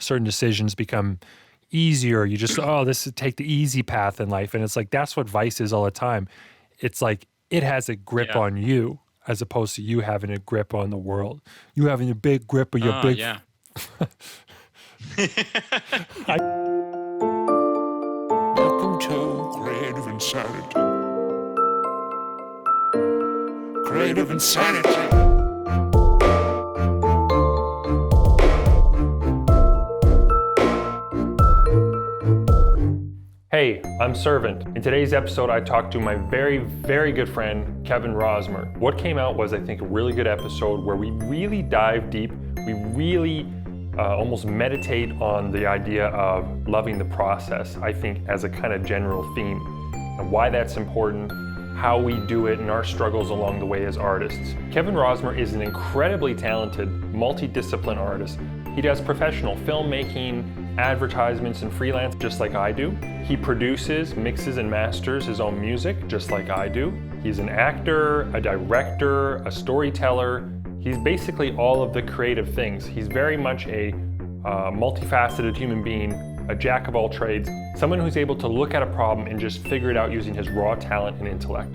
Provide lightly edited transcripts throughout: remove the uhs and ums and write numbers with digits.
certain decisions become easier. You just, this is take the easy path in life. And it's like, that's what vice is all the time. It's like, it has a grip on you as opposed to you having a grip on the world. You having a big grip of your big... Yeah. Welcome to Creative Insanity. Creative Insanity. Hey, I'm Servant. In today's episode, I talked to my very, very good friend, Kevin Rosmer. What came out was, I think, a really good episode where we really dive deep. We really almost meditate on the idea of loving the process, I think, as a kind of general theme, and why that's important, how we do it, and our struggles along the way as artists. Kevin Rosmer is an incredibly talented, multidisciplined artist. He does professional filmmaking, advertisements, and freelance just like I do. He produces, mixes, and masters his own music just like I do. He's an actor, a director, a storyteller. He's basically all of the creative things. He's very much a multifaceted human being, a jack of all trades, someone who's able to look at a problem and just figure it out using his raw talent and intellect.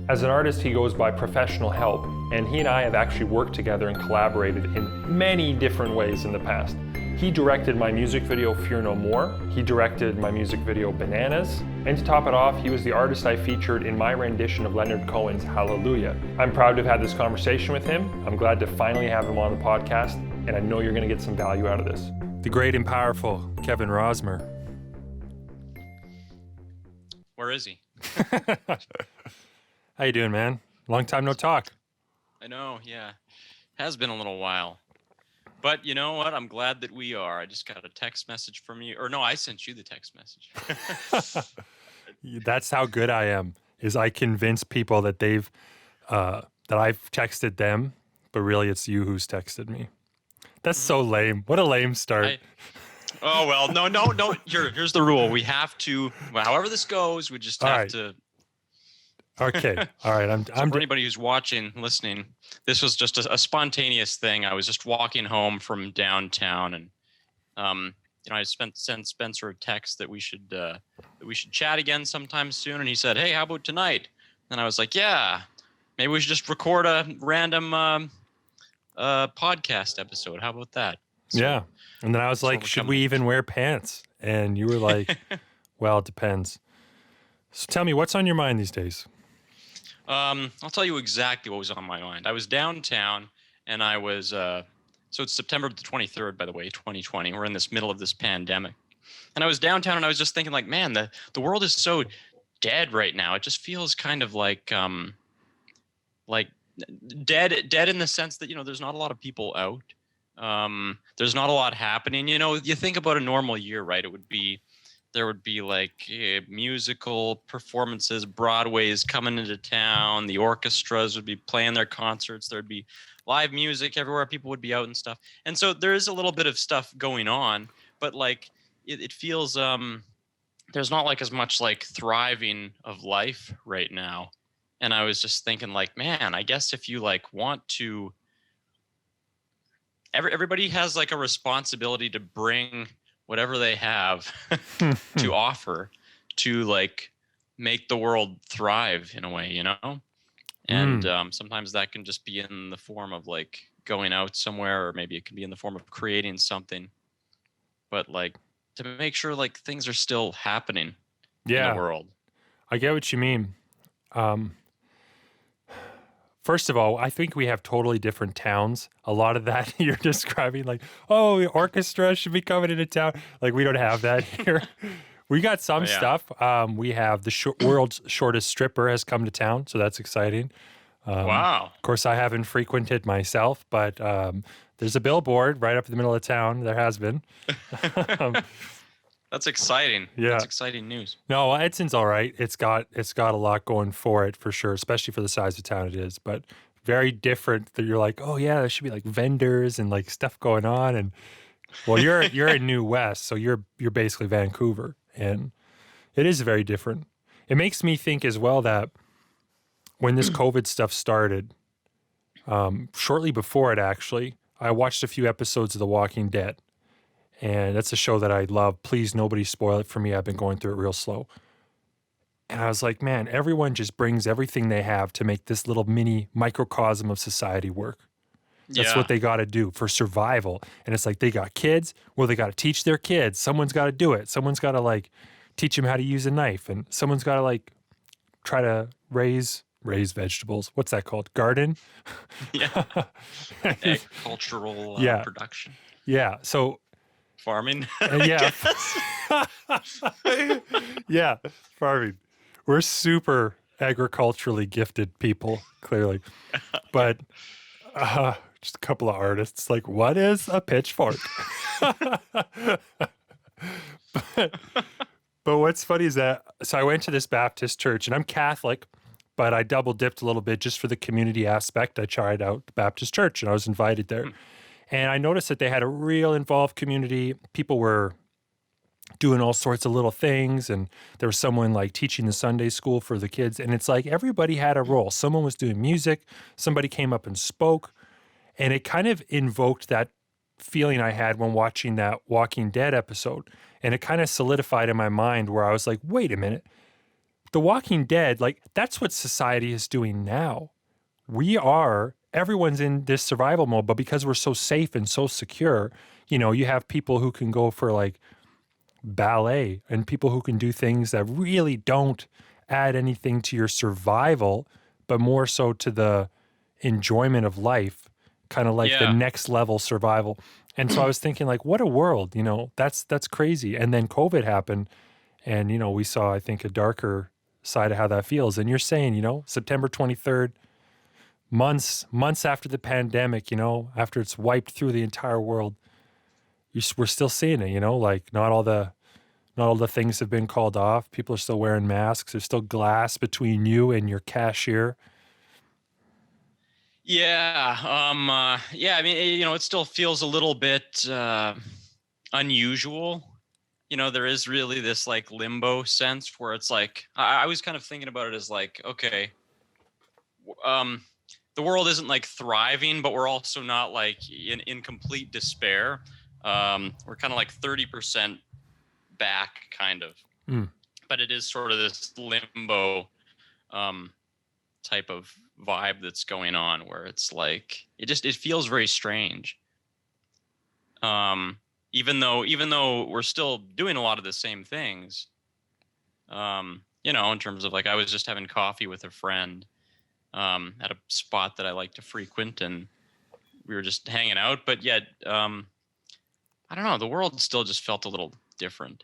As an artist, he goes by Professional Help, and he and I have actually worked together and collaborated in many different ways in the past. He directed my music video, Fear No More. He directed my music video, Bananas. And to top it off, he was the artist I featured in my rendition of Leonard Cohen's Hallelujah. I'm proud to have had this conversation with him. I'm glad to finally have him on the podcast, and I know you're gonna get some value out of this. The great and powerful Kevin Rosmer. Where is he? How you doing, man? Long time no talk. I know, yeah. Has been a little while. But you know what? I'm glad that we are. I just got a text message from you. Or no, I sent you the text message. That's how good I am, is I convince people that they've, that I've texted them, but really it's you who's texted me. That's so lame. What a lame start. No. Here's the rule. We have to, however this goes, we just have to. Okay. All right. I'm for anybody who's watching, listening, this was just a spontaneous thing. I was just walking home from downtown, and I sent Spencer a text that we should chat again sometime soon. And he said, "Hey, how about tonight?" And I was like, "Yeah, maybe we should just record a random podcast episode. How about that?" So, yeah. And then I was like, "Should we even wear pants?" And you were like, "Well, it depends." So tell me, what's on your mind these days? I'll tell you exactly what was on my mind. I was downtown, and I was so it's September the 23rd, by the way, 2020. We're in this middle of this pandemic, and I was downtown, and I was just thinking, like, man, the world is so dead right now. It just feels kind of like dead in the sense that there's not a lot of people out. There's not a lot happening. You think about a normal year, right? There would be like musical performances, Broadway's coming into town, the orchestras would be playing their concerts, there'd be live music everywhere, people would be out and stuff. And so there is a little bit of stuff going on, but like it feels there's not like as much like thriving of life right now. And I was just thinking, like, man, I guess if you like want to, everybody has like a responsibility to bring whatever they have to offer to like make the world thrive in a way, and sometimes that can just be in the form of like going out somewhere, or maybe it can be in the form of creating something, but like to make sure like things are still happening in the world. I get what you mean. First of all, I think we have totally different towns. A lot of that you're describing, like, oh, the orchestra should be coming into town. Like, we don't have that here. We got some stuff. We have the world's shortest stripper has come to town, so that's exciting. Wow. Of course, I haven't frequented myself, but there's a billboard right up in the middle of town. There has been. That's exciting. Yeah. That's exciting news. No, Edson's all right. It's got a lot going for it, for sure, especially for the size of town it is. But very different that you're like, oh yeah, there should be like vendors and like stuff going on. And well, you're in New West, so you're basically Vancouver, and it is very different. It makes me think as well that when this COVID stuff started, shortly before it actually, I watched a few episodes of The Walking Dead. And that's a show that I love. Please, nobody spoil it for me. I've been going through it real slow. And I was like, man, everyone just brings everything they have to make this little mini microcosm of society work. That's what Yeah. they got to do for survival. And it's like, they got kids. Well, they got to teach their kids. Someone's got to do it. Someone's got to like teach them how to use a knife. And someone's got to like try to raise vegetables. What's that called? Garden? Yeah. Agricultural Yeah. production. Yeah. So, Farming. yeah. Yeah. Farming. We're super agriculturally gifted people, clearly. But just a couple of artists like, what is a pitchfork? But what's funny is that, so I went to this Baptist church, and I'm Catholic, but I double dipped a little bit just for the community aspect. I tried out the Baptist church, and I was invited there. And I noticed that they had a real involved community. People were doing all sorts of little things, and there was someone like teaching the Sunday school for the kids. And it's like everybody had a role. Someone was doing music, somebody came up and spoke, and it kind of invoked that feeling I had when watching that Walking Dead episode. And it kind of solidified in my mind where I was like, wait a minute, The Walking Dead, like that's what society is doing now. Everyone's in this survival mode, but because we're so safe and so secure, you have people who can go for like ballet and people who can do things that really don't add anything to your survival, but more so to the enjoyment of life, kind of like the Yeah. next level survival. And so I was thinking like, what a world, that's crazy. And then COVID happened and, we saw, I think, a darker side of how that feels. And you're saying, September 23rd, months after the pandemic, after it's wiped through the entire world, we're still seeing it, like not all the things have been called off. People are still wearing masks. There's still glass between you and your cashier. Yeah. Yeah. I mean, it still feels a little bit unusual. There is really this like limbo sense where it's like I was kind of thinking about it as like, okay, the world isn't like thriving, but we're also not like in complete despair. We're kind of like 30% back, kind of. But it is sort of this limbo type of vibe that's going on where it's like it feels very strange. Even though we're still doing a lot of the same things, in terms of like I was just having coffee with a friend at a spot that I like to frequent, and we were just hanging out. But yet, I don't know, the world still just felt a little different.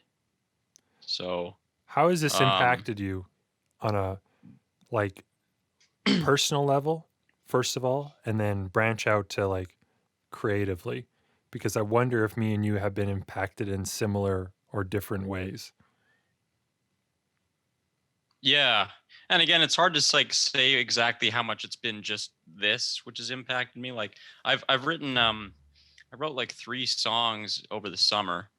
So how has this impacted you on a like personal level, first of all, and then branch out to like creatively? Because I wonder if me and you have been impacted in similar or different ways. yeah. And again, it's hard to like say exactly how much it's been just this, which has impacted me. Like I've written I wrote like 3 songs over the summer.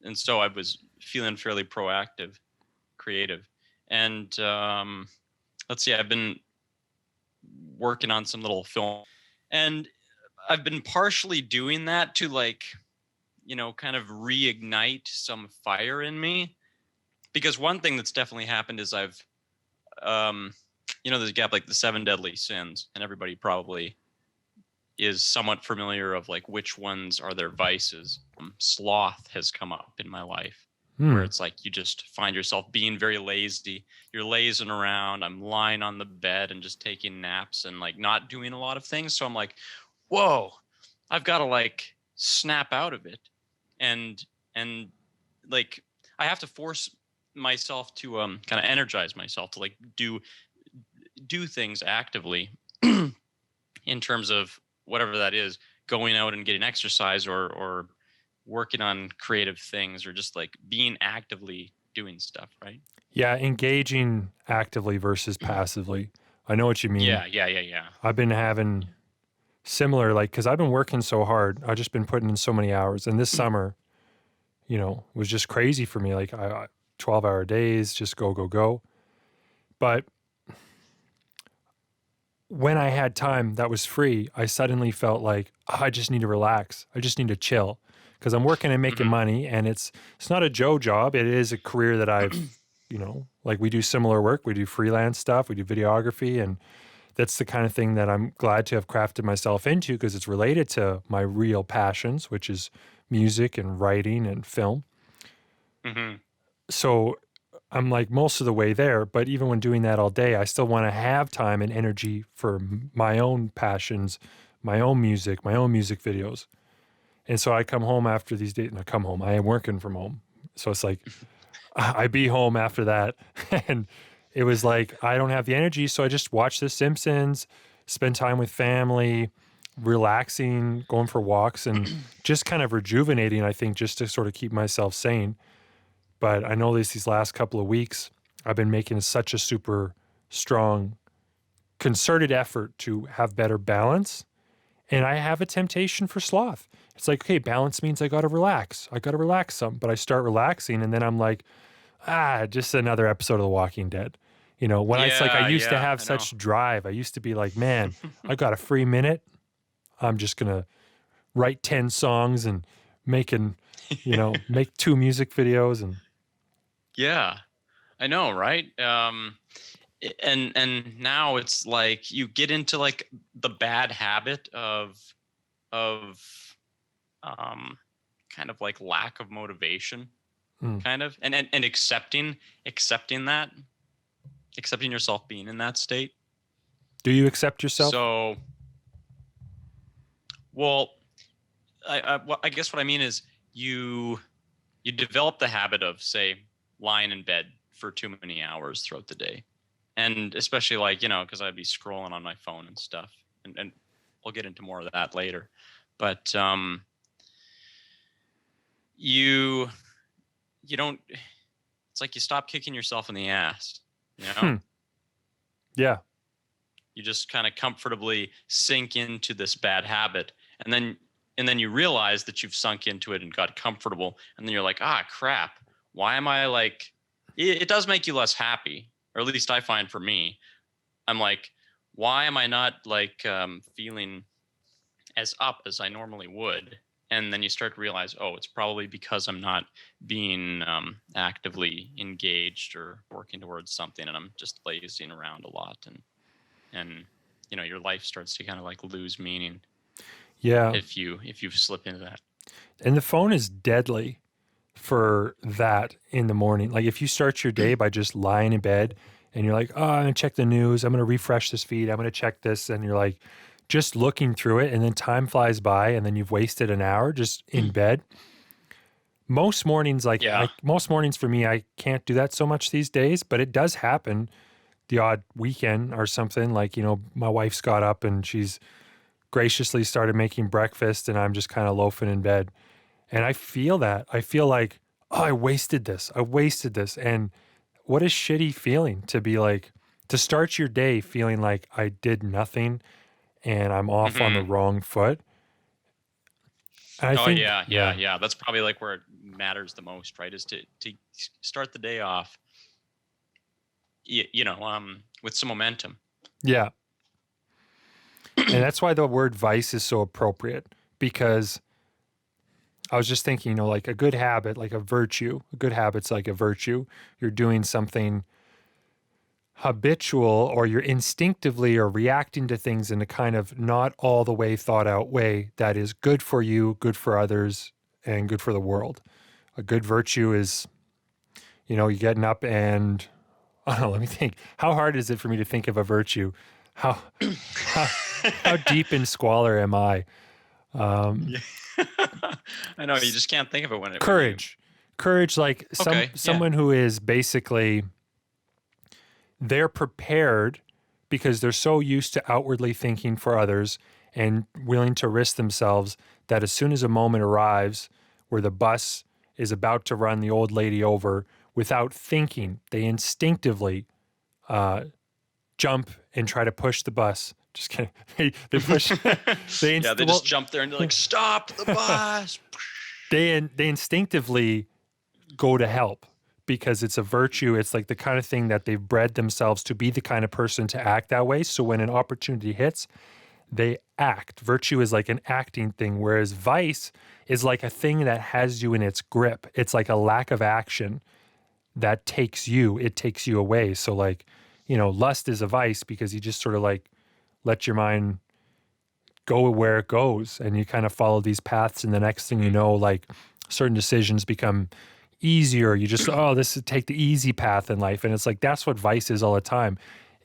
And so I was feeling fairly proactive, creative. And let's see, I've been working on some little film, and I've been partially doing that to like, kind of reignite some fire in me. Because one thing that's definitely happened is I've, there's a gap like the 7 deadly sins, and everybody probably is somewhat familiar of like which ones are their vices. Sloth has come up in my life, where it's like you just find yourself being very lazy. You're lazing around. I'm lying on the bed and just taking naps and like not doing a lot of things. So I'm like, whoa, I've got to like snap out of it. And like I have to force myself to kind of energize myself to like do things actively in terms of whatever that is, going out and getting exercise or working on creative things or just like being actively doing stuff, right? Yeah, engaging actively versus passively. I know what you mean. Yeah. I've been having similar, like, because I've been working so hard. I've just been putting in so many hours. And this summer, was just crazy for me. Like 12-hour days, just go. But when I had time that was free, I suddenly felt like, I just need to relax. I just need to chill. because I'm working and making money, and it's not a Joe job. It is a career that I've, like we do similar work. We do freelance stuff. We do videography, and that's the kind of thing that I'm glad to have crafted myself into because it's related to my real passions, which is music and writing and film. So I'm like most of the way there, but even when doing that all day, I still want to have time and energy for my own passions, my own music videos. And so I come home after these days, I come home, I am working from home. So it's like, I be home after that. And it was like, I don't have the energy. So I just watch The Simpsons, spend time with family, relaxing, going for walks, and just kind of rejuvenating, I think, just to sort of keep myself sane. But I know these last couple of weeks, I've been making such a super strong, concerted effort to have better balance. And I have a temptation for sloth. It's like, okay, balance means I got to relax. I got to relax some. But I start relaxing, and then I'm like, just another episode of The Walking Dead. When it's like I used to have such drive. I used to be like, man, I got a free minute. I'm just going to write 10 songs and make 2 music videos. And Yeah, I know, right? And now it's like you get into like the bad habit of kind of like lack of motivation, kind of, and accepting yourself being in that state. Do you accept yourself? So, well, I guess what I mean is you develop the habit of, say, lying in bed for too many hours throughout the day. And especially like, because I'd be scrolling on my phone and stuff. And we'll get into more of that later. But you don't, it's like you stop kicking yourself in the ass, Yeah. You just kind of comfortably sink into this bad habit. And then you realize that you've sunk into it and got comfortable. And then you're like, crap. Why am I like, it does make you less happy, or at least I find for me. I'm like, why am I not like feeling as up as I normally would? And then you start to realize, it's probably because I'm not being actively engaged or working towards something, and I'm just lazing around a lot. And your life starts to kind of like lose meaning. Yeah. If you slip into that. And the phone is deadly for that in the morning. Like if you start your day by just lying in bed and you're like, I'm going to check the news. I'm going to refresh this feed. I'm going to check this. And you're like just looking through it, and then time flies by, and then you've wasted an hour just in bed. Most mornings, most mornings for me, I can't do that so much these days, but it does happen the odd weekend or something. Like, my wife's got up and she's graciously started making breakfast, and I'm just kind of loafing in bed. And I feel that. I feel like, I wasted this. And what a shitty feeling to be like, to start your day feeling like I did nothing and I'm off on the wrong foot. And I think, yeah. That's probably like where it matters the most, right? Is to start the day off, with some momentum. Yeah. And that's why the word vice is so appropriate, because I was just thinking, like a good habit, like a virtue, a good habit's like a virtue. You're doing something habitual, or you're instinctively or reacting to things in a kind of not all the way thought out way that is good for you, good for others, and good for the world. A good virtue is, you're getting up and, I don't know, let me think. How hard is it for me to think of a virtue? How deep in squalor am I? I know, you just can't think of it when it. Courage, like someone who is basically, they're prepared because they're so used to outwardly thinking for others and willing to risk themselves that as soon as a moment arrives where the bus is about to run the old lady over, without thinking, they instinctively jump and try to push the bus. Just kidding. They push. They just jump there and they're like, "Stop the bus!" They instinctively go to help because it's a virtue. It's like the kind of thing that they've bred themselves to be the kind of person to act that way. So when an opportunity hits, they act. Virtue is like an acting thing, whereas vice is like a thing that has you in its grip. It's like a lack of action that takes you, it takes you away. So like, lust is a vice because you just sort of like let your mind go where it goes, and you kind of follow these paths, and the next thing you know, like certain decisions become easier. You just, this is take the easy path in life. And it's like, that's what vice is all the time.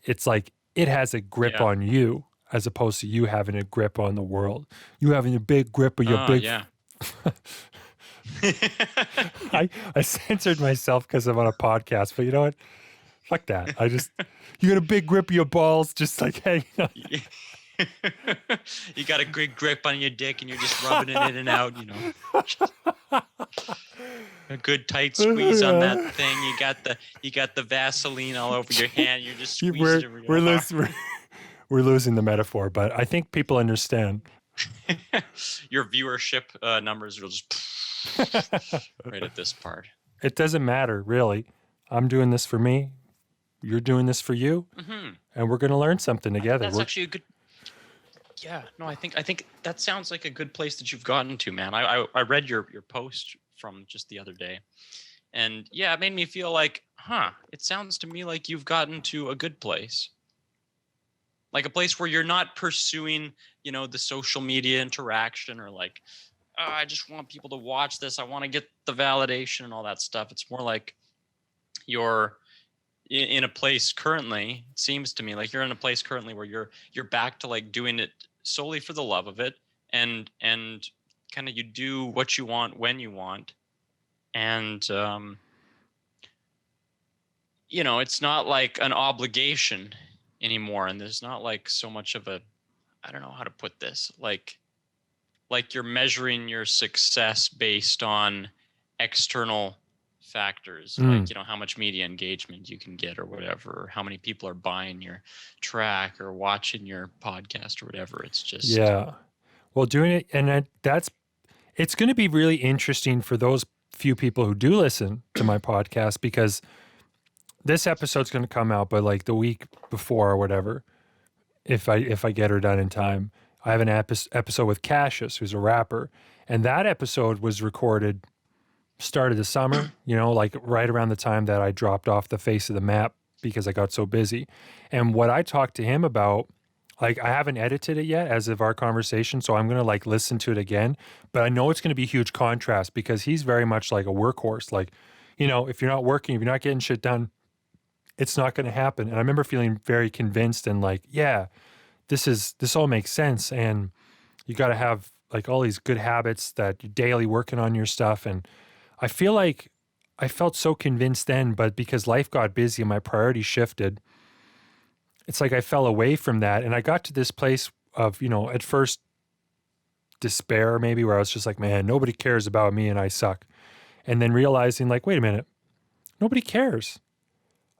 It's like, it has a grip on you as opposed to you having a grip on the world. You having a big grip of your big. Yeah. I censored myself because I'm on a podcast, but you know what? Fuck that. You got a big grip of your balls, just like hanging on. You got a good grip on your dick and you're just rubbing it in and out, a good tight squeeze on that thing. You got the Vaseline all over your hand. You're just squeezing it. We're losing the metaphor, but I think people understand. Your viewership numbers will just right at this part. It doesn't matter, really. I'm doing this for me. You're doing this for you, and we're going to learn something together. That's actually a good. Yeah, no, I think that sounds like a good place that you've gotten to, man. I read your post from just the other day, and yeah, it made me feel like, it sounds to me like you've gotten to a good place. Like a place where you're not pursuing, the social media interaction or like, I just want people to watch this. I want to get the validation and all that stuff. It's more like you're in a place currently, it seems to me like you're in a place currently where you're back to like doing it solely for the love of it, and kind of you do what you want when you want, and it's not like an obligation anymore, and there's not like so much of a, I don't know how to put this, like you're measuring your success based on external factors, like how much media engagement you can get or whatever, or how many people are buying your track or watching your podcast or whatever. It's just well, doing it, and it's going to be really interesting for those few people who do listen to my podcast, because this episode's going to come out, but like the week before or whatever, if I get her done in time, I have an episode with Cassius, who's a rapper, and that episode was recorded start of the summer, like right around the time that I dropped off the face of the map because I got so busy. And what I talked to him about, like, I haven't edited it yet as of our conversation, so I'm going to like listen to it again, but I know it's going to be a huge contrast because he's very much like a workhorse. Like, if you're not working, if you're not getting shit done, it's not going to happen. And I remember feeling very convinced and like, yeah, this all makes sense. And you got to have like all these good habits that you're daily working on your stuff. And I feel like I felt so convinced then, but because life got busy and my priorities shifted, it's like I fell away from that. And I got to this place of, at first despair maybe, where I was just like, man, nobody cares about me and I suck. And then realizing like, wait a minute, nobody cares,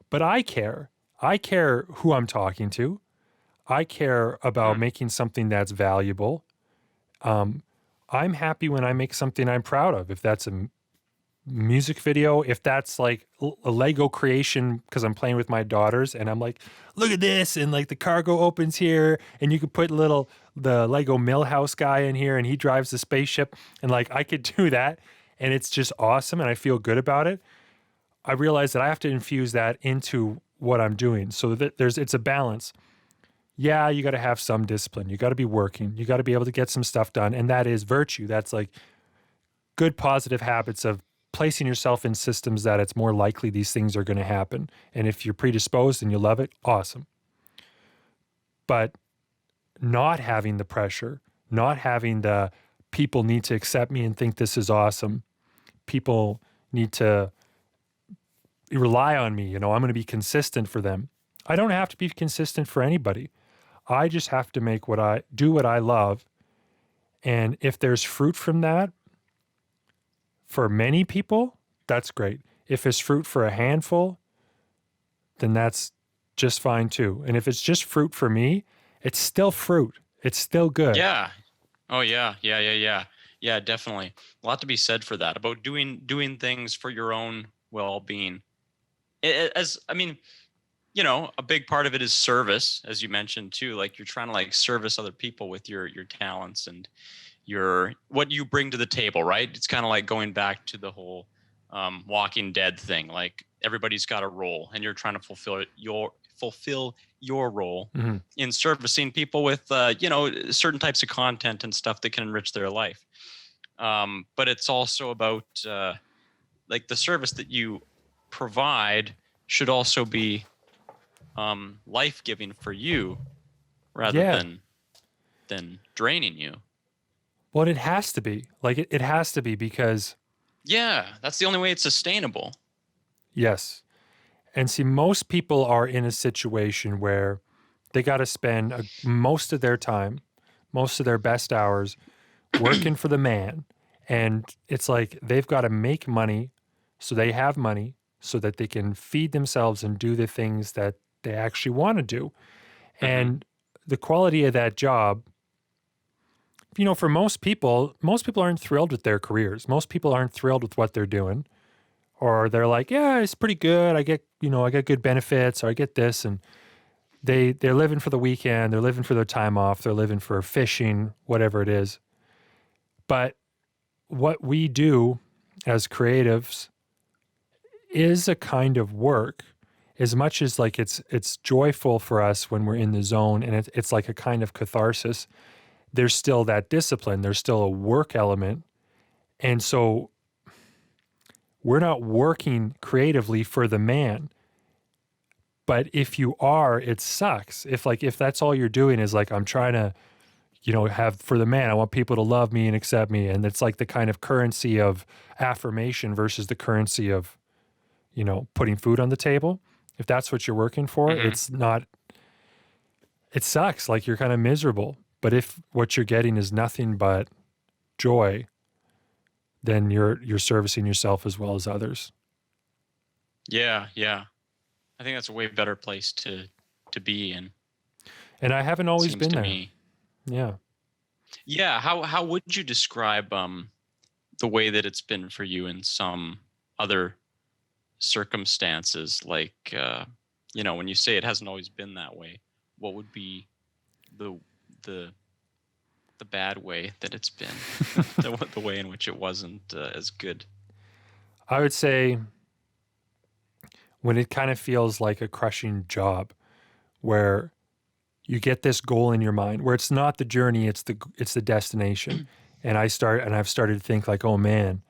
but I care. I care who I'm talking to. I care about making something that's valuable. I'm happy when I make something I'm proud of. If that's a music video, if that's like a Lego creation because I'm playing with my daughters and I'm like, look at this, and like the cargo opens here and you could put the Lego Millhouse guy in here and he drives the spaceship, and like I could do that and it's just awesome and I feel good about it. I realize that I have to infuse that into what I'm doing so that it's a balance. Yeah, you got to have some discipline. You got to be working. You got to be able to get some stuff done, and that is virtue. That's like good positive habits of placing yourself in systems that it's more likely these things are going to happen. And if you're predisposed and you love it, awesome. But not having the pressure, not having the people need to accept me and think this is awesome. People need to rely on me. I'm going to be consistent for them. I don't have to be consistent for anybody. I just have to do what I love. And if there's fruit from that, for many people, that's great. If it's fruit for a handful, then that's just fine too. And if it's just fruit for me, it's still fruit. It's still good. Yeah. Oh yeah. Yeah, definitely. A lot to be said for that, about doing things for your own well-being. a big part of it is service, as you mentioned too. Like you're trying to like service other people with your talents and what you bring to the table, right? It's kind of like going back to the whole Walking Dead thing. Like everybody's got a role, and you're trying to fulfill your role Mm-hmm. in servicing people with certain types of content and stuff that can enrich their life. But it's also about like the service that you provide should also be life-giving for you rather Yeah. than draining you. Well, it has to be. Like it has to be because Yeah, that's the only way it's sustainable. yes. And see, most people are in a situation where they got to spend most of their time, most of their best hours working for the man. And it's like they've got to make money so they have money so that they can feed themselves and do the things that they actually want to do. Mm-hmm. And the quality of that job, for most people aren't thrilled with their careers. Most people aren't thrilled with what they're doing. Or they're like, yeah, it's pretty good. I get good benefits, or I get this. And they're living for the weekend. They're living for their time off. They're living for fishing, whatever it is. But what we do as creatives is a kind of work, as much as like it's joyful for us when we're in the zone, and it's like a kind of catharsis. There's still that discipline. There's still a work element. And so we're not working creatively for the man. But if you are, it sucks. If that's all you're doing is like, I'm trying to, have for the man, I want people to love me and accept me. And it's like the kind of currency of affirmation versus the currency of, putting food on the table. If that's what you're working for, Mm-hmm. it's not, it sucks. Like you're kind of miserable. But if what you're getting is nothing but joy, then you're servicing yourself as well as others. Yeah. I think that's a way better place to be in. And I haven't always Seems been to there. me. Yeah. Yeah. How would you describe the way that it's been for you in some other circumstances? Like when you say it hasn't always been that way, what would be the bad way that it's been? the way in which it wasn't as good? I would say when it kind of feels like a crushing job, where you get this goal in your mind, where it's not the journey, it's the destination. And I've started to think like, oh man,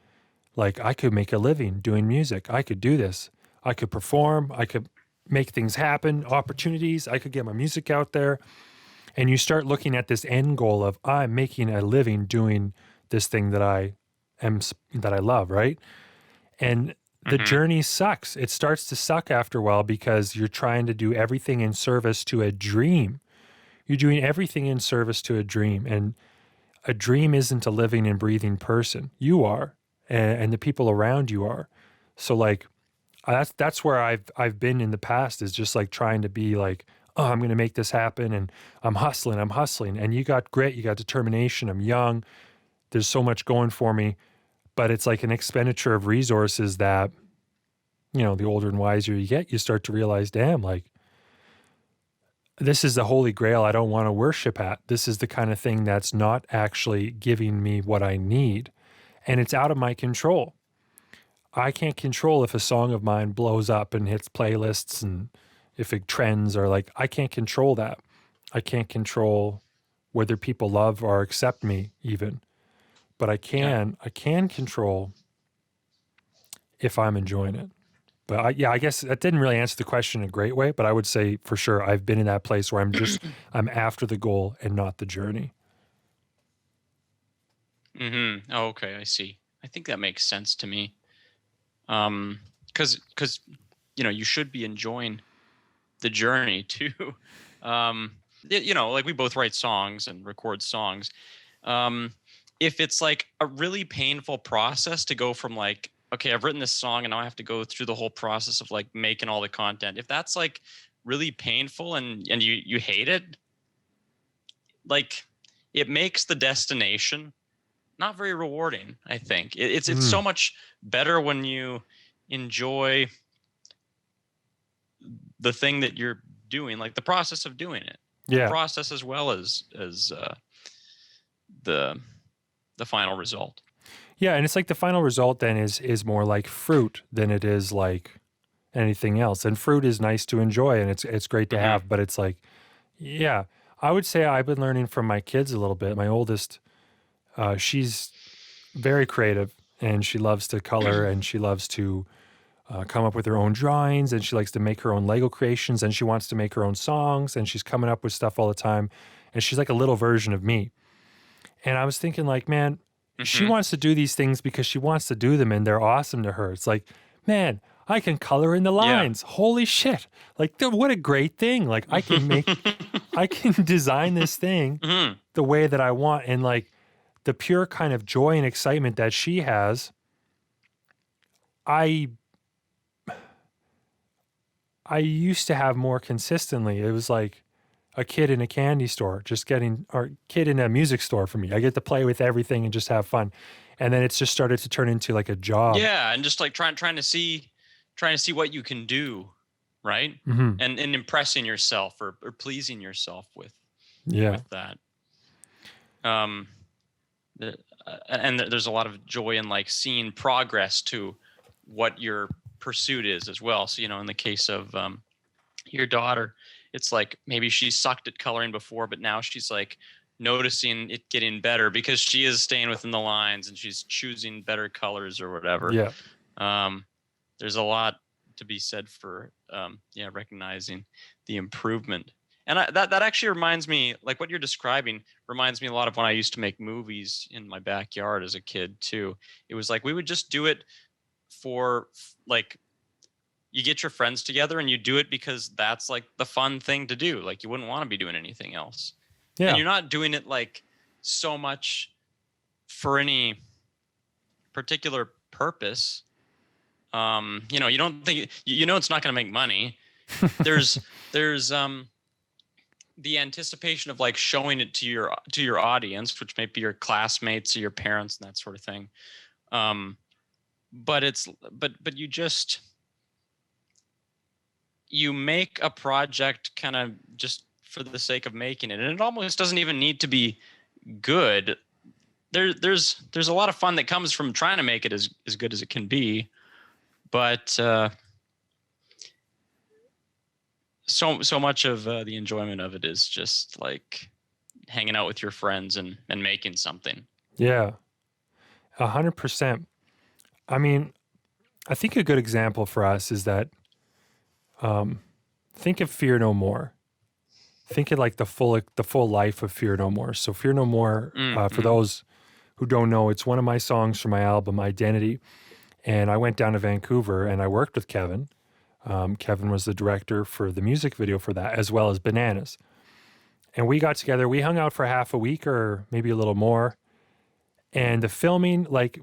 like I could make a living doing music. I could do this. I could perform. I could make things happen, opportunities. I could get my music out there. And you start looking at this end goal of I'm making a living doing this thing that I love, right? And the journey sucks. It starts to suck after a while because you're trying to do everything in service to a dream. You're doing everything in service to a dream. And a dream isn't a living and breathing person. You are, and the people around you are. So like, that's where I've been in the past, is just like trying to be like, oh, I'm going to make this happen. And I'm hustling. And you got grit, you got determination. I'm young. There's so much going for me. But it's like an expenditure of resources that, the older and wiser you get, you start to realize, damn, like this is the holy grail I don't want to worship at. This is the kind of thing that's not actually giving me what I need. And it's out of my control. I can't control if a song of mine blows up and hits playlists, and if it trends, or like, I can't control that. I can't control whether people love or accept me even. But I can control if I'm enjoying it. But I guess that didn't really answer the question in a great way, but I would say for sure I've been in that place where I'm after the goal and not the journey. Mm-hmm. Oh, okay, I see. I think that makes sense to me. Because you should be enjoying the journey too. Like we both write songs and record songs. If it's like a really painful process to go from like, okay, I've written this song and now I have to go through the whole process of like making all the content. If that's like really painful and you hate it, like it makes the destination not very rewarding. I think it's so much better when you enjoy the thing that you're doing, like the process of doing it, the Yeah. process as well as the final result. Yeah, and it's like the final result then is more like fruit than it is like anything else. And fruit is nice to enjoy and it's great to have, but it's like, yeah, I would say I've been learning from my kids a little bit. My oldest, she's very creative and she loves to color and she loves to come up with her own drawings and she likes to make her own Lego creations and she wants to make her own songs and she's coming up with stuff all the time. And she's like a little version of me. And I was thinking like, man, she wants to do these things because she wants to do them and they're awesome to her. It's like, man, I can color in the lines. Yeah. Holy shit. Like, what a great thing. Like, I can design this thing the way that I want. And like the pure kind of joy and excitement that she has, I used to have more consistently. It was like a kid in a candy store, or kid in a music store for me. I get to play with everything and just have fun. And then it's just started to turn into like a job. Yeah. And just like trying to see what you can do. Right. Mm-hmm. And impressing yourself or pleasing yourself with that. And there's a lot of joy in like seeing progress to what your pursuit is as well. So, in the case of your daughter, it's like maybe she sucked at coloring before, but now she's like noticing it getting better because she is staying within the lines and she's choosing better colors or whatever. Yeah. There's a lot to be said for recognizing the improvement. And that actually reminds me, like what you're describing reminds me a lot of when I used to make movies in my backyard as a kid too. It was like we would just do it for like, you get your friends together and you do it because that's like the fun thing to do. Like you wouldn't want to be doing anything else. Yeah. And you're not doing it like so much for any particular purpose. You don't think, it's not going to make money. There's the anticipation of like showing it to your audience, which may be your classmates or your parents and that sort of thing. But you make a project kind of just for the sake of making it. And it almost doesn't even need to be good. There's a lot of fun that comes from trying to make it as good as it can be. But so much of the enjoyment of it is just like hanging out with your friends and making something. Yeah, 100%. I mean, I think a good example for us is that think of Fear No More. Think of like the full life of Fear No More. So Fear No More, for those who don't know, it's one of my songs from my album Identity. And I went down to Vancouver and I worked with Kevin. Kevin was the director for the music video for that, as well as Bananas. And we got together, we hung out for half a week or maybe a little more. And the filming, like,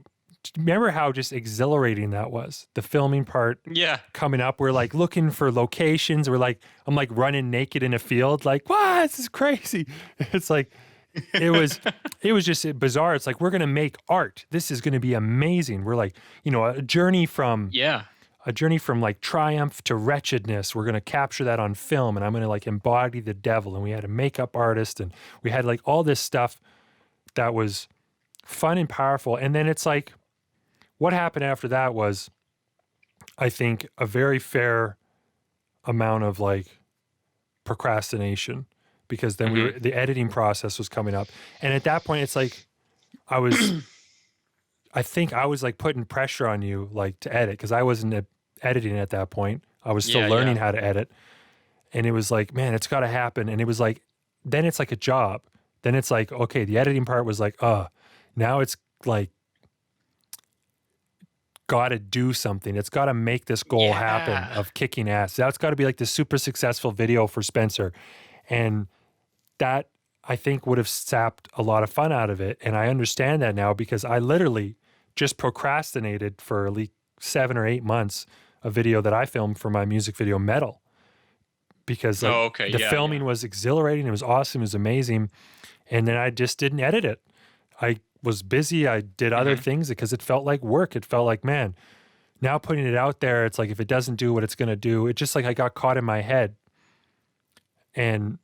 remember how just exhilarating that was? The filming part coming up, we're like looking for locations. I'm like running naked in a field, like, what? This is crazy. It's like, it was just bizarre. It's like, we're going to make art. This is going to be amazing. We're like, a journey from like triumph to wretchedness. We're going to capture that on film and I'm going to like embody the devil. And we had a makeup artist and we had like all this stuff that was fun and powerful. And then it's like, what happened after that was, I think, a very fair amount of like procrastination. Because then the editing process was coming up. And at that point, it's like, I think I was like putting pressure on you, like to edit, because I wasn't editing at that point. I was still learning how to edit. And it was like, man, it's got to happen. And it was like, then it's like a job. Then it's like, okay, the editing part was like, now it's like, got to do something. It's got to make this goal happen of kicking ass. That's got to be like the super successful video for Spencer. And that, I think, would have sapped a lot of fun out of it. And I understand that now because I literally just procrastinated for like 7 or 8 months a video that I filmed for my music video Metal. Because the filming was exhilarating. It was awesome. It was amazing. And then I just didn't edit it. I was busy. I did other things because it felt like work. It felt like, man, now putting it out there, it's like, if it doesn't do what it's going to do, it's just like I got caught in my head. And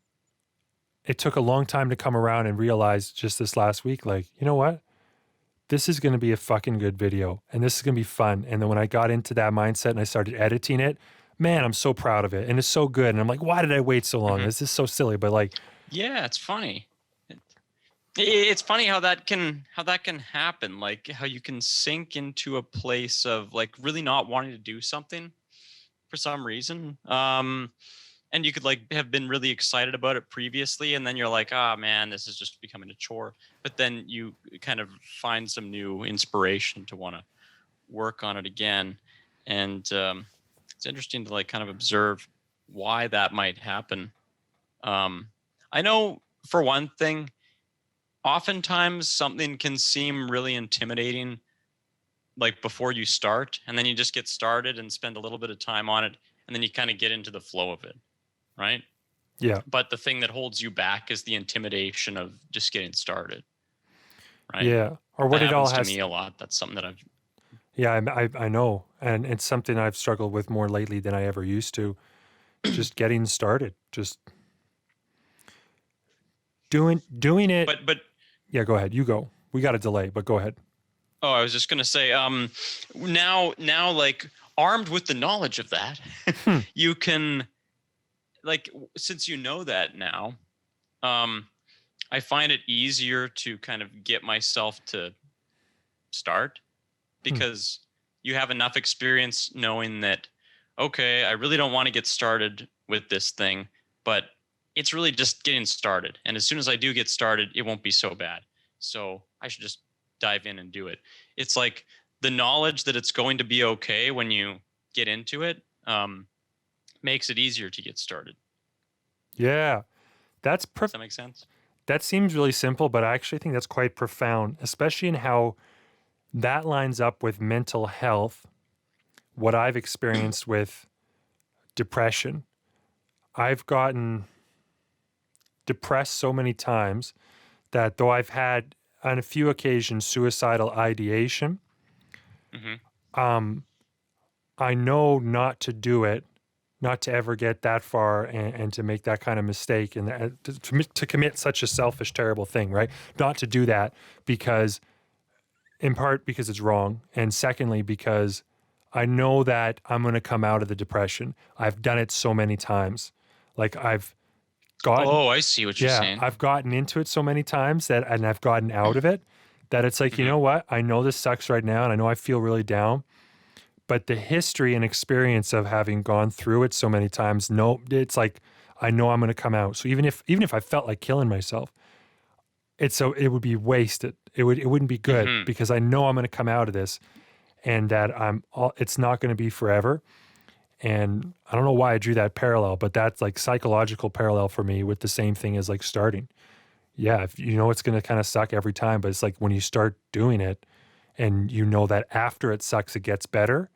it took a long time to come around and realize just this last week, like, you know what? This is going to be a fucking good video and this is going to be fun. And then when I got into that mindset and I started editing it, man, I'm so proud of it. And it's so good. And I'm like, why did I wait so long? This is so silly. But like, yeah, it's funny. It's funny how that can happen. Like how you can sink into a place of like really not wanting to do something for some reason. And you could like have been really excited about it previously, and then you're like, oh man, this is just becoming a chore. But then you kind of find some new inspiration to want to work on it again. And it's interesting to like kind of observe why that might happen. I know for one thing, oftentimes something can seem really intimidating like before you start, and then you just get started and spend a little bit of time on it, and then you kind of get into the flow of it, right? yeah. But the thing that holds you back is the intimidation of just getting started, right? Yeah. Or what that it all happens has to me a lot. That's something that I've Yeah, I know. And it's something I've struggled with more lately than I ever used to. Just getting started. Just doing it. but Yeah, go ahead. You go. We got a delay, but go ahead. oh, I was just gonna say, now like armed with the knowledge of that, you can like since you know that now, I find it easier to kind of get myself to start because you have enough experience knowing that, okay, I really don't want to get started with this thing, but it's really just getting started. And as soon as I do get started, it won't be so bad. So I should just dive in and do it. It's like the knowledge that it's going to be okay when you get into it makes it easier to get started. Yeah. Does that make sense? That seems really simple, but I actually think that's quite profound, especially in how that lines up with mental health, what I've experienced with depression. I've gotten depressed so many times that though I've had on a few occasions suicidal ideation, I know not to do it, not to ever get that far and to make that kind of mistake and to commit such a selfish, terrible thing, right? Not to do that because, in part because it's wrong. And secondly, because I know that I'm going to come out of the depression. I've done it so many times. Like I've gotten, I see what you're saying. I've gotten into it so many times and I've gotten out of it that it's like, you know what? I know this sucks right now and I know I feel really down, but the history and experience of having gone through it so many times, it's like, I know I'm going to come out. So even if I felt like killing myself, it would be wasted. It wouldn't be good because I know I'm going to come out of this and that it's not going to be forever. And I don't know why I drew that parallel, but that's like psychological parallel for me with the same thing as like starting. Yeah, if you know it's going to kind of suck every time, but it's like when you start doing it and you know that after it sucks, it gets better,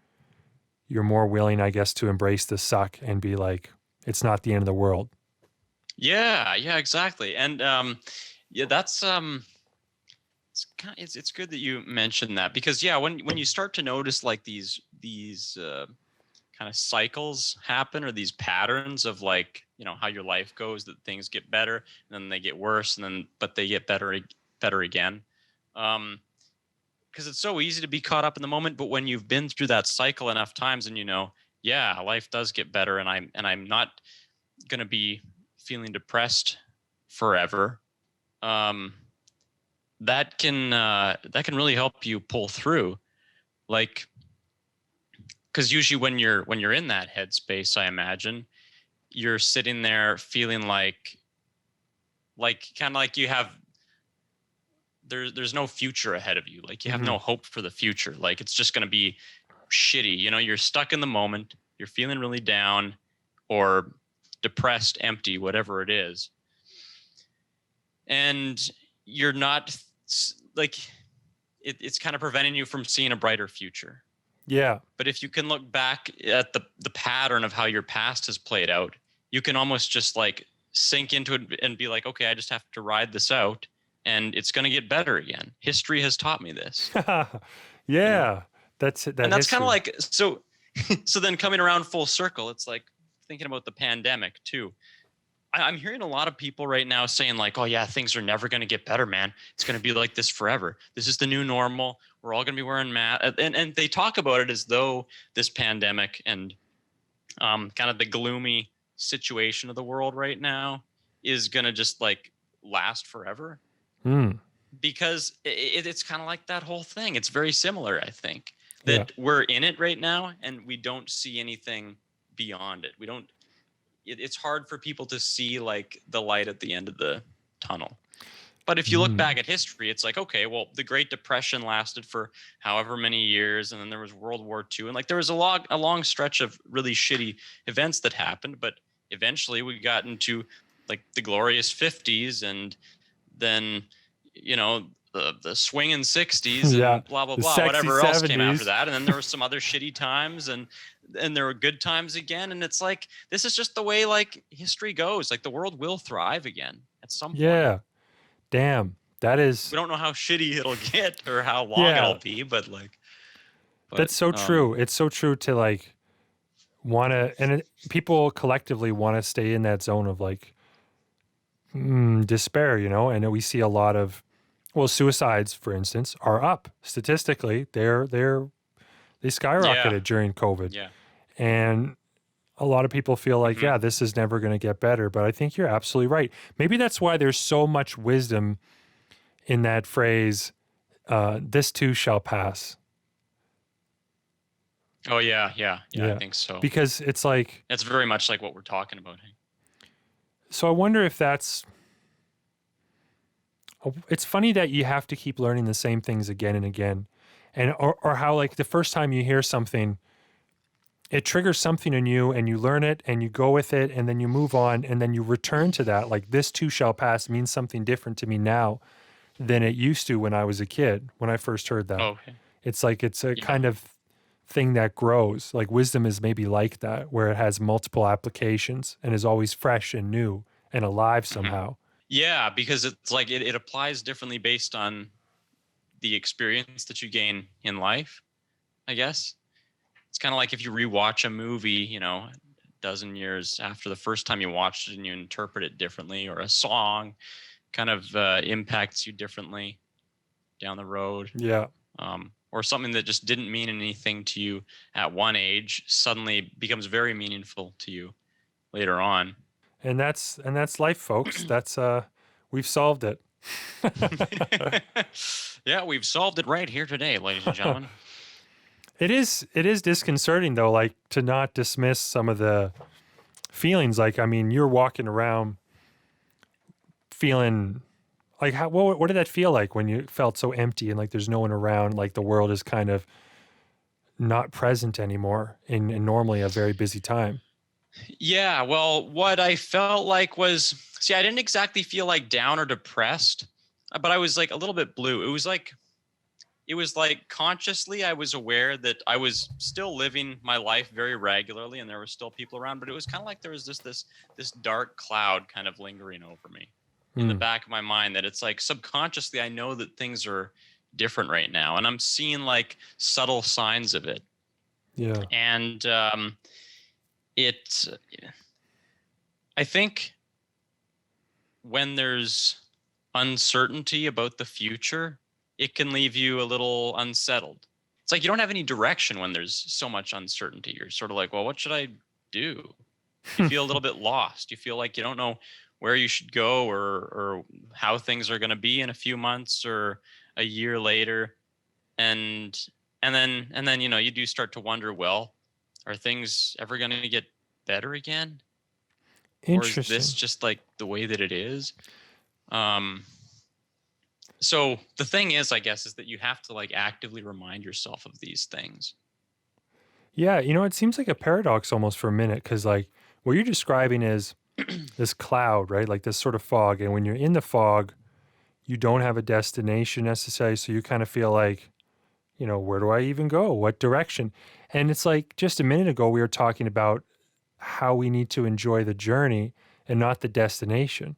you're more willing, I guess, to embrace the suck and be like, it's not the end of the world. Yeah, exactly. And yeah, that's it's good that you mentioned that because when you start to notice like these kind of cycles happen or these patterns of like, you know, how your life goes, that things get better and then they get worse but they get better again. Because it's so easy to be caught up in the moment, but when you've been through that cycle enough times and you know, yeah, life does get better and I'm not going to be feeling depressed forever. That can really help you pull through, like, because usually when you're in that headspace, I imagine you're sitting there feeling like kind of like you have there's no future ahead of you, like you have no hope for the future, like it's just going to be shitty, you know, you're stuck in the moment, you're feeling really down or depressed, empty, whatever it is, and you're not like it's kind of preventing you from seeing a brighter future. Yeah. But if you can look back at the pattern of how your past has played out, you can almost just like sink into it and be like, okay, I just have to ride this out and it's going to get better again. History has taught me this. Yeah. That's that And that's kind history. of like, so, so then coming around full circle, it's like thinking about the pandemic too. I'm hearing a lot of people right now saying like, oh yeah, things are never going to get better, man. It's going to be like this forever. This is the new normal. We're all going to be wearing masks. And they talk about it as though this pandemic and kind of the gloomy situation of the world right now is going to just like last forever. Mm, Because it's kind of like that whole thing. It's very similar, I think, yeah. that we're in it right now and we don't see anything beyond it. We don't, it's hard for people to see like the light at the end of the tunnel. But if you look back at history, it's like, okay, well, the Great Depression lasted for however many years, and then there was World War II, and like there was a long stretch of really shitty events that happened. But eventually, we got into like the glorious '50s, and then the swinging '60s, Yeah. and blah blah The blah, sexy whatever else came 70s. after that, and then there were some other shitty times, and there were good times again. And it's like this is just the way like history goes. Like the world will thrive again at some point. Yeah. Damn. That is. We don't know how shitty it'll get or how long Yeah. it'll be, but like, That's so true. It's so true to like want to, and people collectively want to stay in that zone of like despair, you know. And we see a lot of, well, suicides, for instance, are up statistically. They skyrocketed during COVID, Yeah. and a lot of people feel like, yeah, this is never going to get better. But I think you're absolutely right. Maybe that's why there's so much wisdom in that phrase, this too shall pass. Oh yeah, I think so. Because it's like, That's very much like what we're talking about. so I wonder if that's, it's funny that you have to keep learning the same things again and again. And, or how like the first time you hear something, it triggers something in you and you learn it and you go with it and then you move on and then you return to that. Like this too shall pass means something different to me now than it used to when I was a kid, when I first heard that. Oh, okay. It's like, it's a kind of thing that grows. Like wisdom is maybe like that, where it has multiple applications and is always fresh and new and alive somehow. Yeah, because it's like it applies differently based on the experience that you gain in life, I guess. It's kind of like if you rewatch a movie, a dozen years after the first time you watched it and you interpret it differently, or a song kind of impacts you differently down the road. Yeah. Or something that just didn't mean anything to you at one age suddenly becomes very meaningful to you later on. And that's life, folks. That's we've solved it. Yeah, we've solved it right here today, ladies and gentlemen. It is disconcerting though, like to not dismiss some of the feelings. Like, I mean, you're walking around feeling like, what did that feel like when you felt so empty and like there's no one around, like the world is kind of not present anymore in normally a very busy time? Yeah, well, what I felt like was, see, I didn't exactly feel like down or depressed, but I was like a little bit blue. It was like consciously I was aware that I was still living my life very regularly and there were still people around, but it was kind of like there was this dark cloud kind of lingering over me in the back of my mind, that it's like subconsciously I know that things are different right now and I'm seeing like subtle signs of it. Yeah. And I think when there's uncertainty about the future, it can leave you a little unsettled. It's like you don't have any direction when there's so much uncertainty. You're sort of like, well, what should I do? You feel a little bit lost. You feel like you don't know where you should go or how things are going to be in a few months or a year later. And then you do start to wonder, well, are things ever going to get better again? Interesting. Or is this just like the way that it is? So the thing is, I guess, is that you have to like actively remind yourself of these things. Yeah, it seems like a paradox almost for a minute, because like what you're describing is this cloud, right? Like this sort of fog. And when you're in the fog, you don't have a destination necessarily. So you kind of feel like, where do I even go? What direction? And it's like just a minute ago, we were talking about how we need to enjoy the journey and not the destination.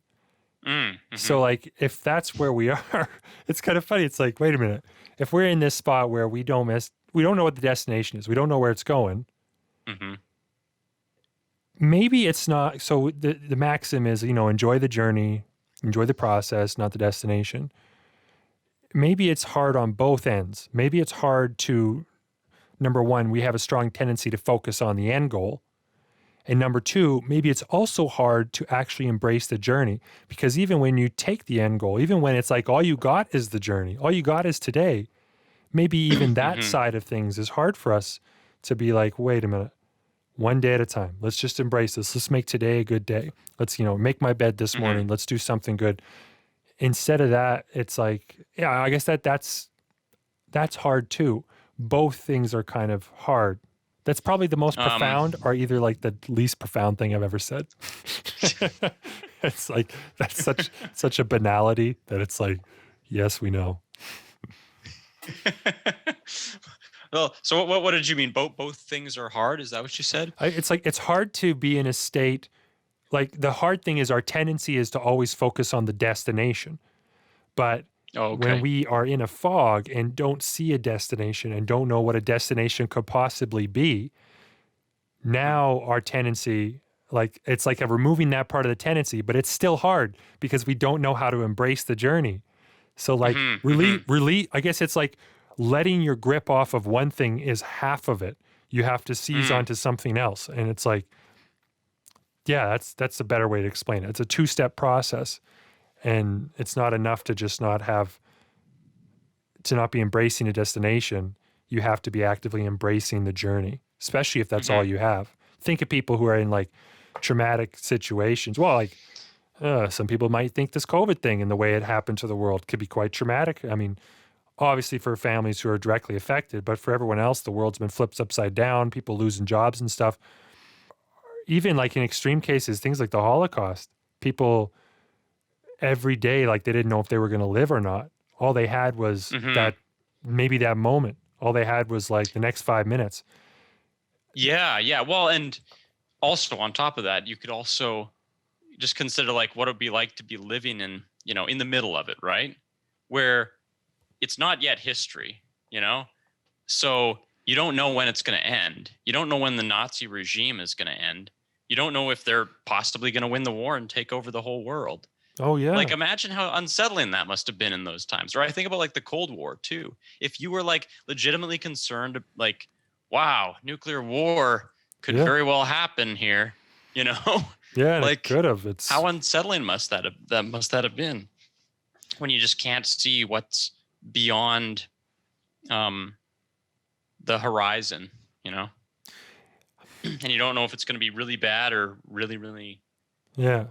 Mm-hmm. So like, if that's where we are, it's kind of funny. It's like, wait a minute. If we're in this spot where we don't don't know what the destination is. We don't know where it's going. Mm-hmm. Maybe it's not. So the maxim is, enjoy the journey, enjoy the process, not the destination. Maybe it's hard on both ends. Maybe it's hard to, number one, we have a strong tendency to focus on the end goal. And number two, maybe it's also hard to actually embrace the journey, because even when you take the end goal, even when it's like all you got is the journey, all you got is today, maybe even that side of things is hard for us to be like, wait a minute, one day at a time. Let's just embrace this. Let's make today a good day. Let's, make my bed this morning. Let's do something good. Instead of that, it's like, yeah, I guess that's hard too. Both things are kind of hard. That's probably the most profound, or either like the least profound thing I've ever said. It's like, that's such a banality that it's like, yes, we know. Well, so what did you mean? Both things are hard? Is that what you said? It's like, it's hard to be in a state, like the hard thing is our tendency is to always focus on the destination. But when we are in a fog and don't see a destination and don't know what a destination could possibly be, now our tendency, like it's like removing that part of the tendency, but it's still hard because we don't know how to embrace the journey. So like really, I guess it's like letting your grip off of one thing is half of it. You have to seize onto something else. And it's like, yeah, that's a better way to explain it. It's a two-step process. And it's not enough to just not be embracing a destination. You have to be actively embracing the journey, especially if that's all you have. Think of people who are in like traumatic situations. Well, like some people might think this COVID thing and the way it happened to the world could be quite traumatic. I mean, obviously for families who are directly affected, but for everyone else, the world's been flipped upside down, people losing jobs and stuff. Even like in extreme cases, things like the Holocaust, people every day, like they didn't know if they were going to live or not. All they had was that moment. All they had was like the next 5 minutes. Yeah. Well, and also on top of that, you could also just consider like what it would be like to be living in, in the middle of it, right? Where it's not yet history, So you don't know when it's going to end. You don't know when the Nazi regime is going to end. You don't know if they're possibly going to win the war and take over the whole world. Oh, yeah. Like, imagine how unsettling that must have been in those times, right? I think about like the Cold War too. If you were like legitimately concerned, like, wow, nuclear war could very well happen here, Yeah, like, it could have. It's how unsettling must that have been when you just can't see what's beyond the horizon, and you don't know if it's going to be really bad or really, really. Yeah.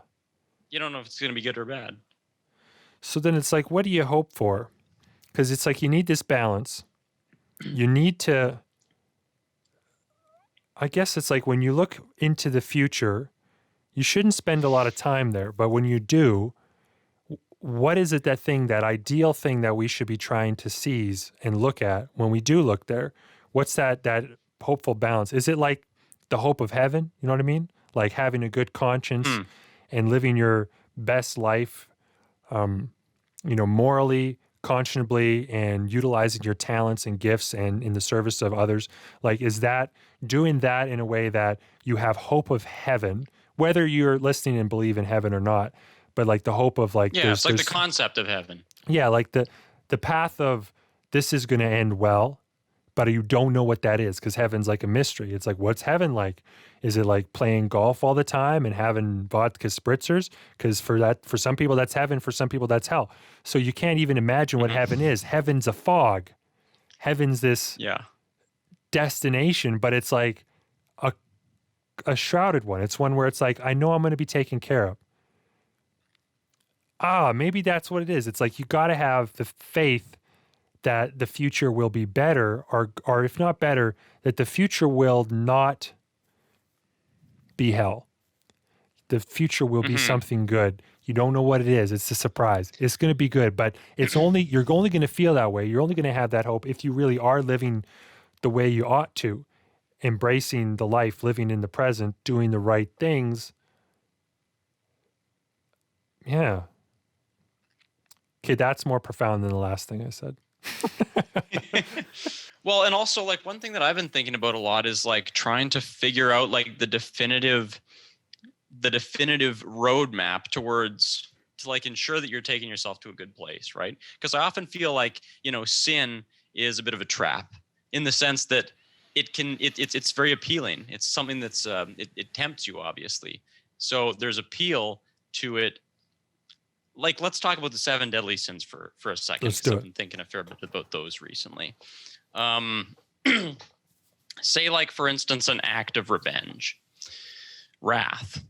You don't know if it's going to be good or bad. So then it's like, what do you hope for? Because it's like you need this balance. You need to, I guess it's like when you look into the future, you shouldn't spend a lot of time there. But when you do, what is it that ideal thing that we should be trying to seize and look at when we do look there? What's that hopeful balance? Is it like the hope of heaven? You know what I mean? Like having a good conscience and living your best life, morally, conscionably, and utilizing your talents and gifts and in the service of others. Like, is that doing that in a way that you have hope of heaven, whether you're listening and believe in heaven or not, but like the hope of like, it's like the concept of heaven. Yeah. Like the path of this is going to end well, but you don't know what that is because heaven's like a mystery. It's like, what's heaven like? Is it like playing golf all the time and having vodka spritzers? Because for some people that's heaven, for some people that's hell. So you can't even imagine what heaven is. Heaven's a fog. Heaven's this destination, but it's like a shrouded one. It's one where it's like, I know I'm going to be taken care of. Maybe that's what it is. It's like you got to have the faith that the future will be better, or if not better, that the future will not be hell. The future will be something good. You don't know what it is. It's a surprise. It's going to be good, but you're only going to feel that way. You're only going to have that hope if you really are living the way you ought to, embracing the life, living in the present, doing the right things. Yeah. Okay, that's more profound than the last thing I said. Well, and also like one thing that I've been thinking about a lot is like trying to figure out like the definitive roadmap towards to like ensure that you're taking yourself to a good place, right? Because I often feel like, sin is a bit of a trap in the sense that it's very appealing. It's something that's it tempts you, obviously. So there's appeal to it. Like, let's talk about the 7 deadly sins for a second. Let's do it. I've been thinking a fair bit about those recently. Say, like, for instance, an act of revenge, wrath.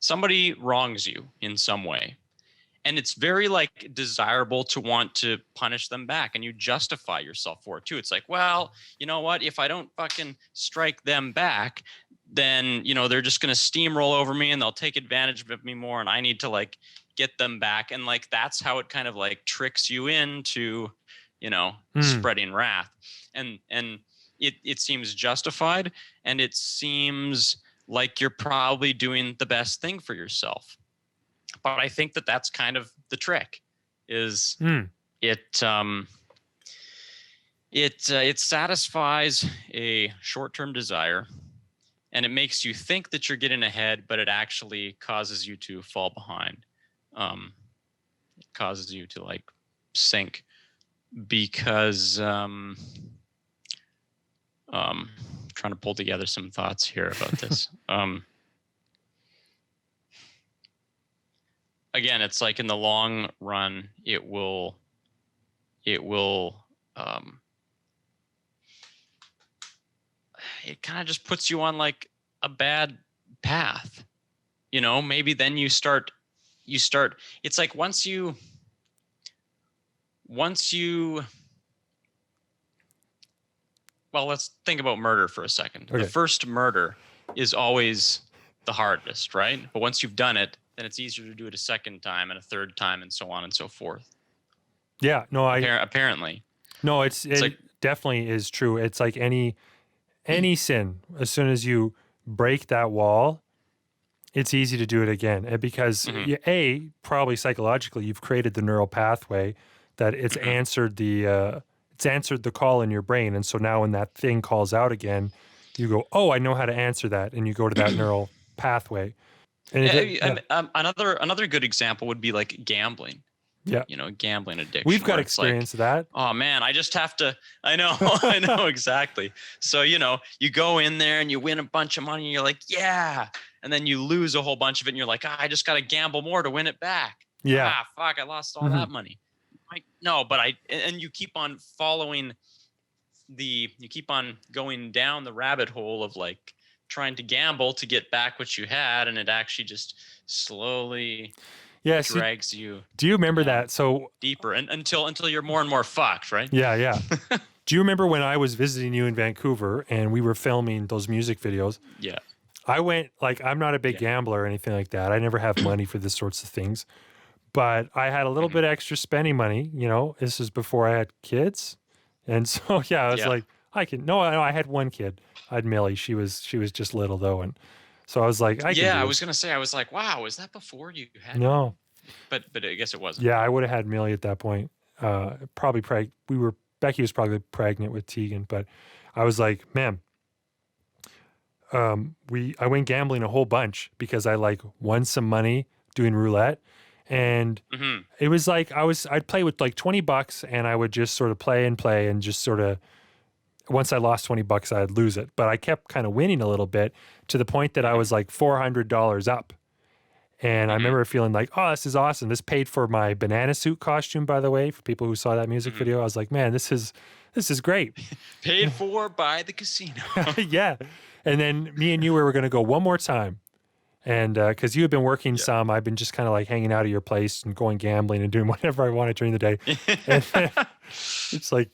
Somebody wrongs you in some way, and it's very like desirable to want to punish them back, and you justify yourself for it too. It's like, well, you know what? If I don't fucking strike them back, then they're just gonna steamroll over me, and they'll take advantage of me more, and I need to like get them back, and like that's how it kind of like tricks you into spreading wrath, and it seems justified, and it seems like you're probably doing the best thing for yourself. But I think that that's kind of the trick. Is it satisfies a short-term desire, and it makes you think that you're getting ahead, but it actually causes you to fall behind. It causes you to like sink because trying to pull together some thoughts here about this. Again, it's like in the long run, it will it kind of just puts you on like a bad path. Maybe then you start, it's like once you, well, let's think about murder for a second. Okay. The first murder is always the hardest, right? But once you've done it, then it's easier to do it a second time and a third time and so on and so forth. Yeah, no, apparently. No, it like, definitely is true. It's like any sin. As soon as you break that wall, it's easy to do it again. And because probably psychologically, you've created the neural pathway that it's answered the call in your brain, and so now when that thing calls out again, you go, "Oh, I know how to answer that," and you go to that neural pathway. And another good example would be like gambling. Yeah. Gambling addiction. We've got experience of that. Oh man, I just have to, I know exactly. So, you go in there and you win a bunch of money and you're like, yeah. And then you lose a whole bunch of it and you're like, I just got to gamble more to win it back. Yeah. Fuck, I lost all that money. No, but and you keep on you keep on going down the rabbit hole of like trying to gamble to get back what you had. And it actually just slowly drags you. Do you remember that? So deeper and until you're more and more fucked, right? Yeah. Do you remember when I was visiting you in Vancouver and we were filming those music videos? Yeah. I went, like, I'm not a big gambler or anything like that. I never have money for this sorts of things. But I had a little bit extra spending money, this was before I had kids. And so, I was like, I had one kid. I had Millie. She was just little though. And so I was like, I was going to say, I was like, wow, was that before you had? No. But I guess it wasn't. Yeah, I would have had Millie at that point. Probably Becky was probably pregnant with Tegan, but I was like, man, I went gambling a whole bunch because I like won some money doing roulette. And it was like I'd play with like $20 and I would just sort of play and just sort of, once I lost $20, I'd lose it. But I kept kind of winning a little bit to the point that I was like $400 up. And I remember feeling like, oh, this is awesome. This paid for my banana suit costume, by the way, for people who saw that music video. I was like, man, this is great. Paid for by the casino. Yeah. And then me and you were going to go one more time. And because you had been working some, I've been just kind of like hanging out at your place and going gambling and doing whatever I wanted during the day. And it's like,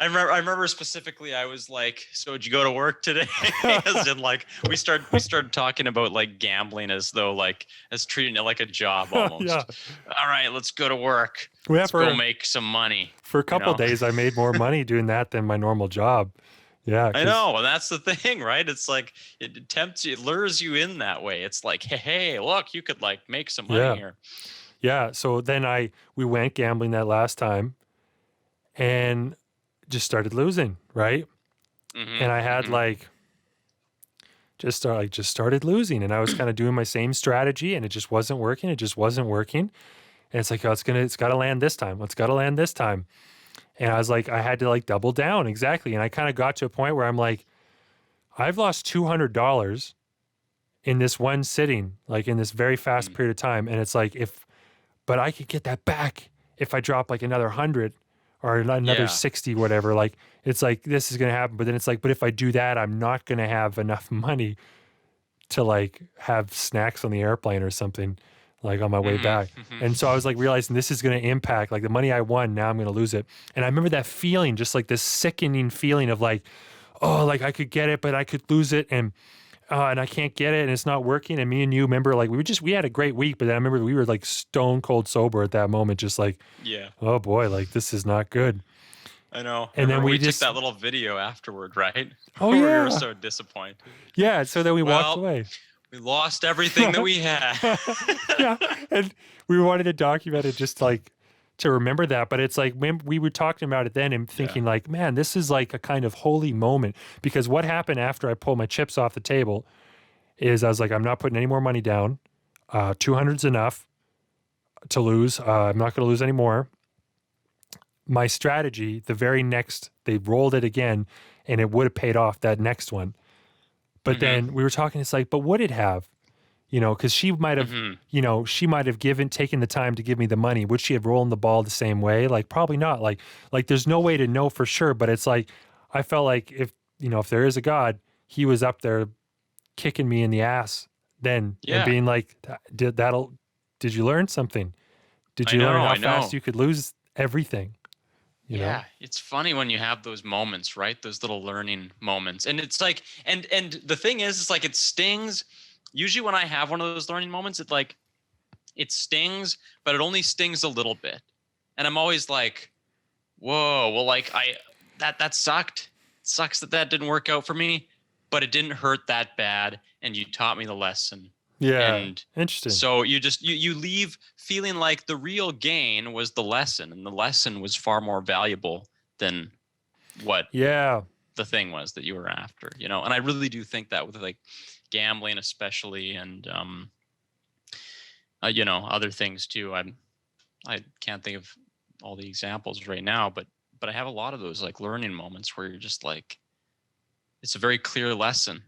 I remember specifically. I was like, "So did you go to work today?" As in, like, we started talking about like gambling as treating it like a job almost. Yeah. All right, let's go to work. Let's go make some money. For a couple days, I made more money doing that than my normal job. Yeah, I know, and that's the thing, right? It's like it tempts you, it lures you in that way. It's like, hey, look, you could like make some money here. Yeah. So then we went gambling that last time. and just started losing, right? And I had just started losing, and I was kind of doing my same strategy, and it just wasn't working. And it's like, oh, it's got to land this time. It's got to land this time. And I was like, I had to like double down. Exactly. And I kind of got to a point where I'm like, I've lost $200 in this one sitting, like in this very fast period of time. And it's like, but I could get that back if I drop like another 100 or another 60, whatever. Like, it's like, this is going to happen. But then it's like, but if I do that, I'm not going to have enough money to like have snacks on the airplane or something, like on my way back. And so I was like realizing this is going to impact like the money I won. Now I'm going to lose it. And I remember that feeling, just like this sickening feeling of like, oh, like I could get it, but I could lose it. And I can't get it and it's not working. And me and you remember like, we had a great week, but then I remember we were like stone cold sober at that moment. Just like, oh boy, like this is not good. I know. And then we took just that little video afterward, right? Oh We yeah. were so disappointed. Yeah. So then we walked away. We lost everything that we had. Yeah. And we wanted to document it just like to remember that. But it's like when we were talking about it then and thinking like, man, this is like a kind of holy moment. Because what happened after I pulled my chips off the table is I was like, I'm not putting any more money down. 200's enough to lose. I'm not going to lose any more. My strategy, the very next, they rolled it again and it would have paid off that next one. But then we were talking, it's like, but would it have? You know, because she might have, you know, she might have taken the time to give me the money. Would she have rolled the ball the same way? Like, probably not. Like there's no way to know for sure. But it's like, I felt like if there is a God, he was up there kicking me in the ass then and being like, did you learn something? Did you learn how fast you could lose everything? You know? It's funny when you have those moments, right? Those little learning moments. And it's like, and the thing is, it's like it stings. Usually when I have one of those learning moments, it stings, but it only stings a little bit. And I'm always like, whoa, well, like that sucked. It sucks that didn't work out for me, but it didn't hurt that bad. And you taught me the lesson. Yeah. And interesting. So you leave feeling like the real gain was the lesson, and the lesson was far more valuable than what the thing was that you were after, you know? And I really do think that with like gambling especially, and you know, other things too. I can't think of all the examples right now, but I have a lot of those like learning moments where you're just like, it's a very clear lesson.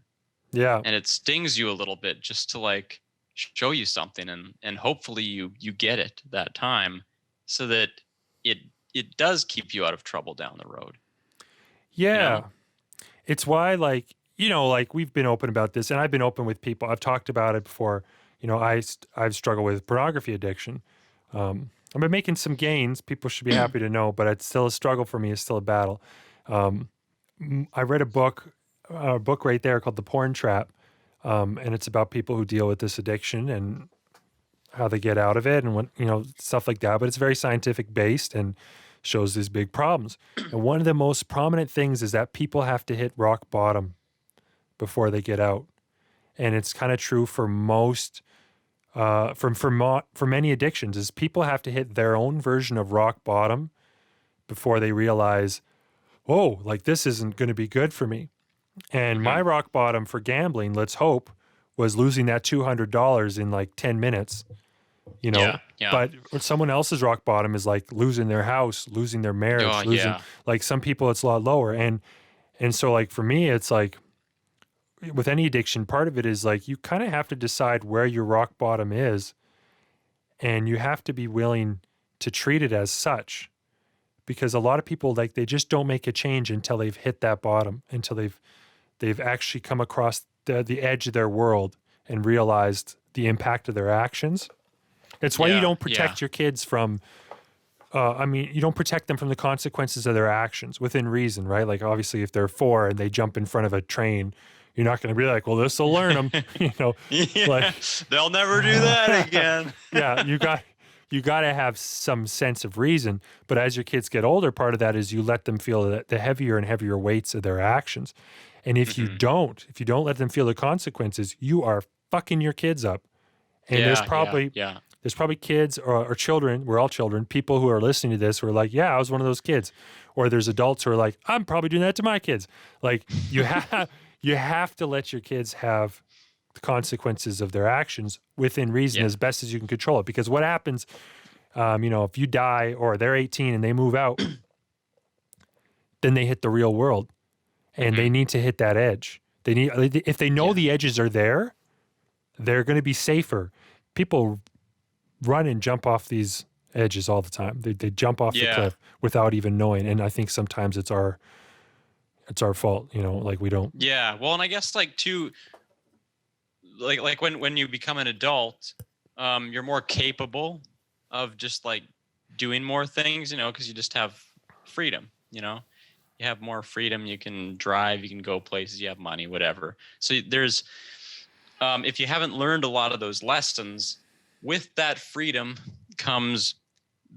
Yeah. And it stings you a little bit just to like show you something, and hopefully you get it that time so that it does keep you out of trouble down the road. Yeah. You know? It's why like, you know, like we've been open about this and I've been open with people. I've talked about it before. You know, I've struggled with pornography addiction. I've been making some gains. People should be happy to know, but it's still a struggle for me. It's still a battle. I read a book right there called The Porn Trap. And it's about people who deal with this addiction and how they get out of it and what, you know, stuff like that. But it's very scientific based and shows these big problems. And one of the most prominent things is that people have to hit rock bottom before they get out. And it's kind of true for most, for many addictions, is people have to hit their own version of rock bottom before they realize, whoa, like this isn't going to be good for me. And my rock bottom for gambling, let's hope, was losing that $200 in like 10 minutes, you know. But someone else's rock bottom is like losing their house, losing their marriage, like some people it's a lot lower. And so like for me, it's like with any addiction, part of it is like you kind of have to decide where your rock bottom is, and you have to be willing to treat it as such. Because a lot of people, like, they just don't make a change until they've hit that bottom, until they've actually come across the edge of their world and realized the impact of their actions. It's why you don't protect your kids from, you don't protect them from the consequences of their actions within reason, right? Like, obviously, if they're 4 and they jump in front of a train, you're not going to be like, well, this will learn them, you know. Like, they'll never do that again. You got to have some sense of reason. But as your kids get older, part of that is you let them feel the heavier and heavier weights of their actions. And if you don't let them feel the consequences, you are fucking your kids up. And there's probably there's probably kids or children, we're all children, people who are listening to this who are like, yeah, I was one of those kids. Or there's adults who are like, I'm probably doing that to my kids. Like you have to let your kids have the consequences of their actions within reason as best as you can control it. Because what happens, if you die or they're 18 and they move out, then they hit the real world and they need to hit that edge. If they know the edges are there, they're going to be safer. People run and jump off these edges all the time. They jump off the cliff without even knowing. And I think sometimes it's our fault, like we don't. Yeah. Well, and I guess like too, like when you become an adult, you're more capable of just like doing more things, because you just have freedom, you have more freedom. You can drive, you can go places, you have money, whatever. So there's, if you haven't learned a lot of those lessons, with that freedom comes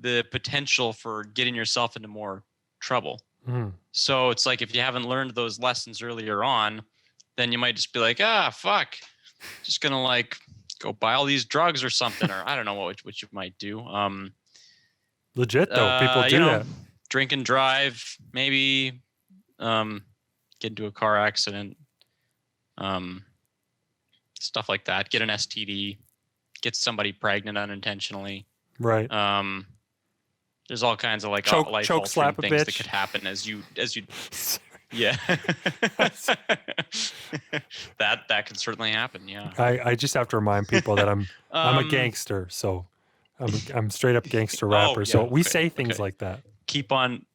the potential for getting yourself into more trouble. So it's like, if you haven't learned those lessons earlier on, then you might just be like, fuck, just gonna like go buy all these drugs or something, or I don't know what you might do. Legit though, people do that. Drink and drive, maybe get into a car accident, stuff like that. Get an STD, get somebody pregnant unintentionally. Right. There's all kinds of like life altering things that could happen as you yeah. that could certainly happen. Yeah. I just have to remind people that I'm a gangster, so I'm straight up gangster rapper. So we say things like that. Keep on.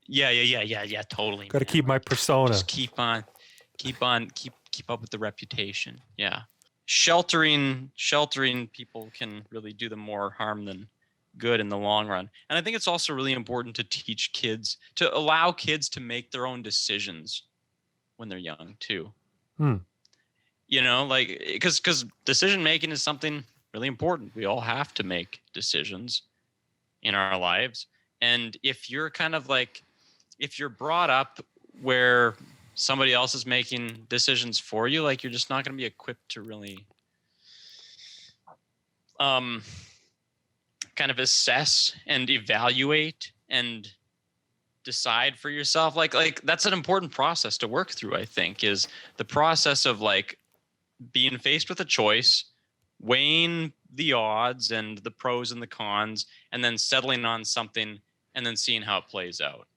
Yeah. Totally. Got to keep my persona. Just keep up with the reputation. Yeah. Sheltering people can really do them more harm than good in the long run. And I think it's also really important to teach kids, to allow kids to make their own decisions when they're young too. Like, because decision making is something really important. We all have to make decisions in our lives. And if you're kind of like, if you're brought up where somebody else is making decisions for you, like, you're just not going to be equipped to really kind of assess and evaluate and decide for yourself. Like that's an important process to work through, I think, is the process of like being faced with a choice, weighing the odds and the pros and the cons, and then settling on something and then seeing how it plays out.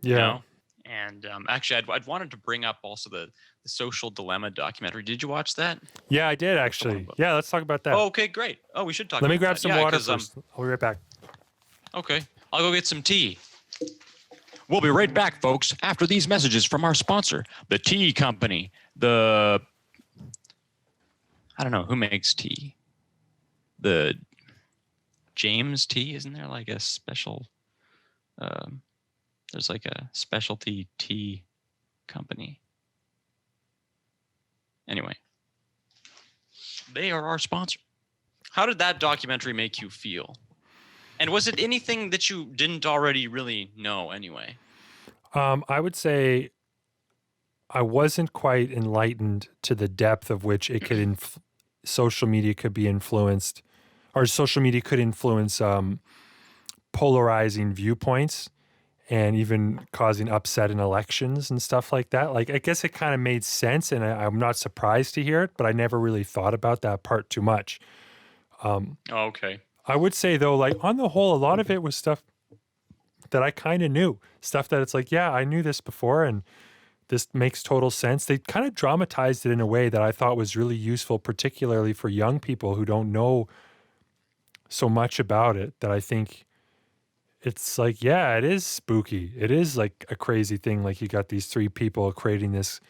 Yeah. And actually, I'd wanted to bring up also the Social Dilemma documentary. Did you watch that? Yeah, I did actually. Yeah, let's talk about that. Oh, okay, great. Oh, we should talk about that. Let me grab some water first. I'll be right back. Okay. I'll go get some tea. We'll be right back, folks, after these messages from our sponsor, the tea company. I don't know who makes tea. The James Tea, isn't there like a special... there's like a specialty tea company. Anyway, they are our sponsor. How did that documentary make you feel? And was it anything that you didn't already really know anyway? I would say I wasn't quite enlightened to the depth of which it could social media could be influenced, or social media could influence polarizing viewpoints and even causing upset in elections and stuff like that. Like, I guess it kind of made sense, and I'm not surprised to hear it, but I never really thought about that part too much. Okay. I would say, though, like, on the whole, a lot of it was stuff that I kind of knew. Stuff that it's like, yeah, I knew this before, and this makes total sense. They kind of dramatized it in a way that I thought was really useful, particularly for young people who don't know so much about it, that I think... It's like, yeah, it is spooky. It is like a crazy thing. Like, you got these three people creating this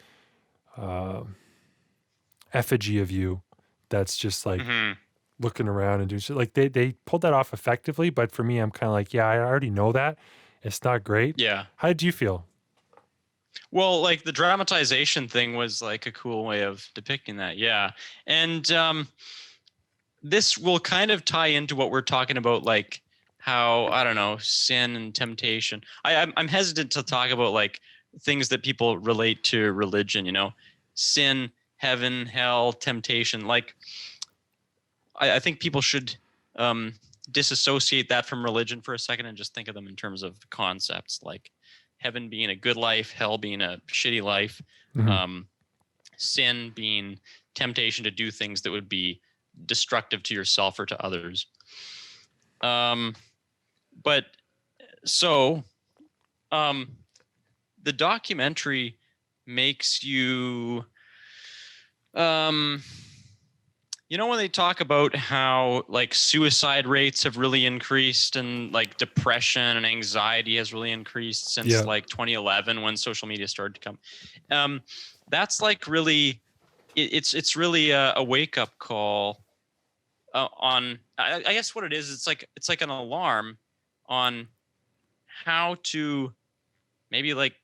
effigy of you that's just like looking around and doing shit. Like, they pulled that off effectively, but for me, I'm kind of like, yeah, I already know that. It's not great. Yeah. How did you feel? Well, like, the dramatization thing was like a cool way of depicting that. Yeah. And this will kind of tie into what we're talking about, like, how, I don't know, sin and temptation. I'm hesitant to talk about like things that people relate to religion, sin, heaven, hell, temptation. Like, I think people should disassociate that from religion for a second and just think of them in terms of concepts like heaven being a good life, hell being a shitty life, sin being temptation to do things that would be destructive to yourself or to others. But so the documentary makes you you know, when they talk about how like suicide rates have really increased and like depression and anxiety has really increased since like 2011 when social media started to come, that's like really, it's really a wake up call on, I guess what it is, it's like an alarm on how to maybe like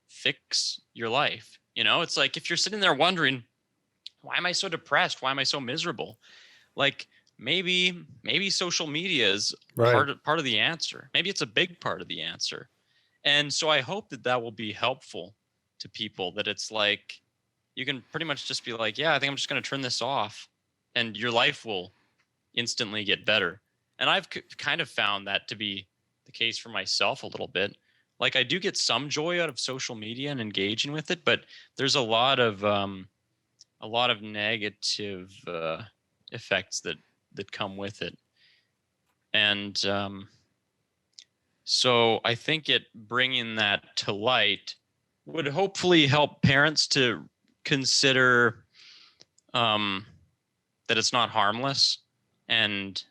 fix your life. You know, it's like if you're sitting there wondering, why am I so depressed? Why am I so miserable? Like maybe social media is part of the answer. Maybe it's a big part of the answer. And so I hope that will be helpful to people, that it's like you can pretty much just be like, yeah, I think I'm just going to turn this off and your life will instantly get better. And I've kind of found that to be the case for myself a little bit. Like I do get some joy out of social media and engaging with it, but there's a lot of negative effects that come with it. And so I think bringing that to light would hopefully help parents to consider that it's not harmless, and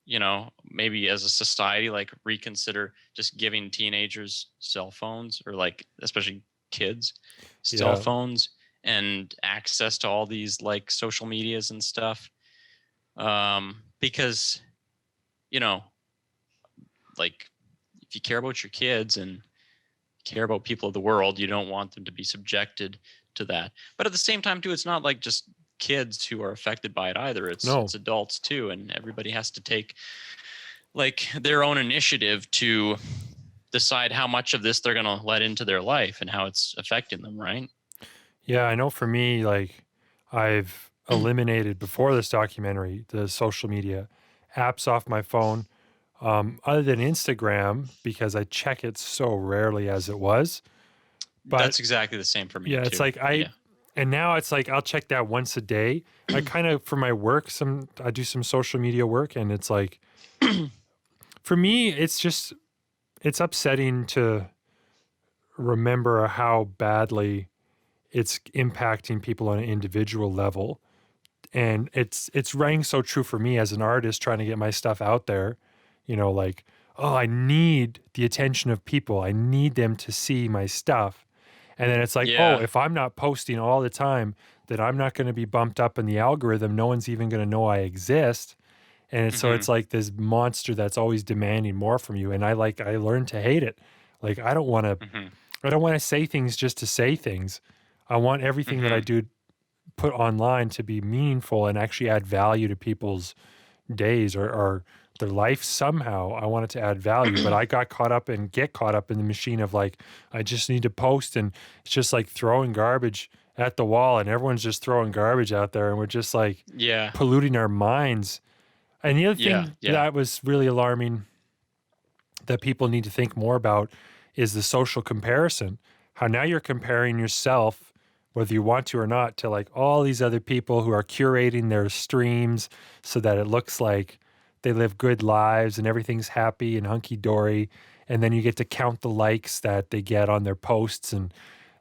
you know, maybe as a society, like reconsider just giving teenagers cell phones, or like especially kids cell phones and access to all these like social medias and stuff, because you know, like if you care about your kids and care about people of the world, you don't want them to be subjected to that. But at the same time too, it's not like just kids who are affected by it either. It's adults too, and everybody has to take like their own initiative to decide how much of this they're going to let into their life and how it's affecting them, right? Yeah, I know for me, like I've eliminated before this documentary the social media apps off my phone, other than Instagram, because I check it so rarely as it was. But that's exactly the same for me. Yeah, too. It's like and now it's like I'll check that once a day. I kind of, for my work, I do some social media work, and it's like for me, it's upsetting to remember how badly it's impacting people on an individual level. And it's rang so true for me as an artist trying to get my stuff out there, you know, like, oh, I need the attention of people. I need them to see my stuff. And then it's like, oh, if I'm not posting all the time, then I'm not going to be bumped up in the algorithm. No one's even going to know I exist. And so it's like this monster that's always demanding more from you. And I learned to hate it. Like, I don't want to say things just to say things. I want everything that I do put online to be meaningful and actually add value to people's days or their life somehow. I want it to add value, but I get caught up in the machine of like, I just need to post, and it's just like throwing garbage at the wall, and everyone's just throwing garbage out there, and we're just like polluting our minds. And the other thing that was really alarming that people need to think more about is the social comparison. How now you're comparing yourself, whether you want to or not, to like all these other people who are curating their streams so that it looks like they live good lives and everything's happy and hunky-dory. And then you get to count the likes that they get on their posts. And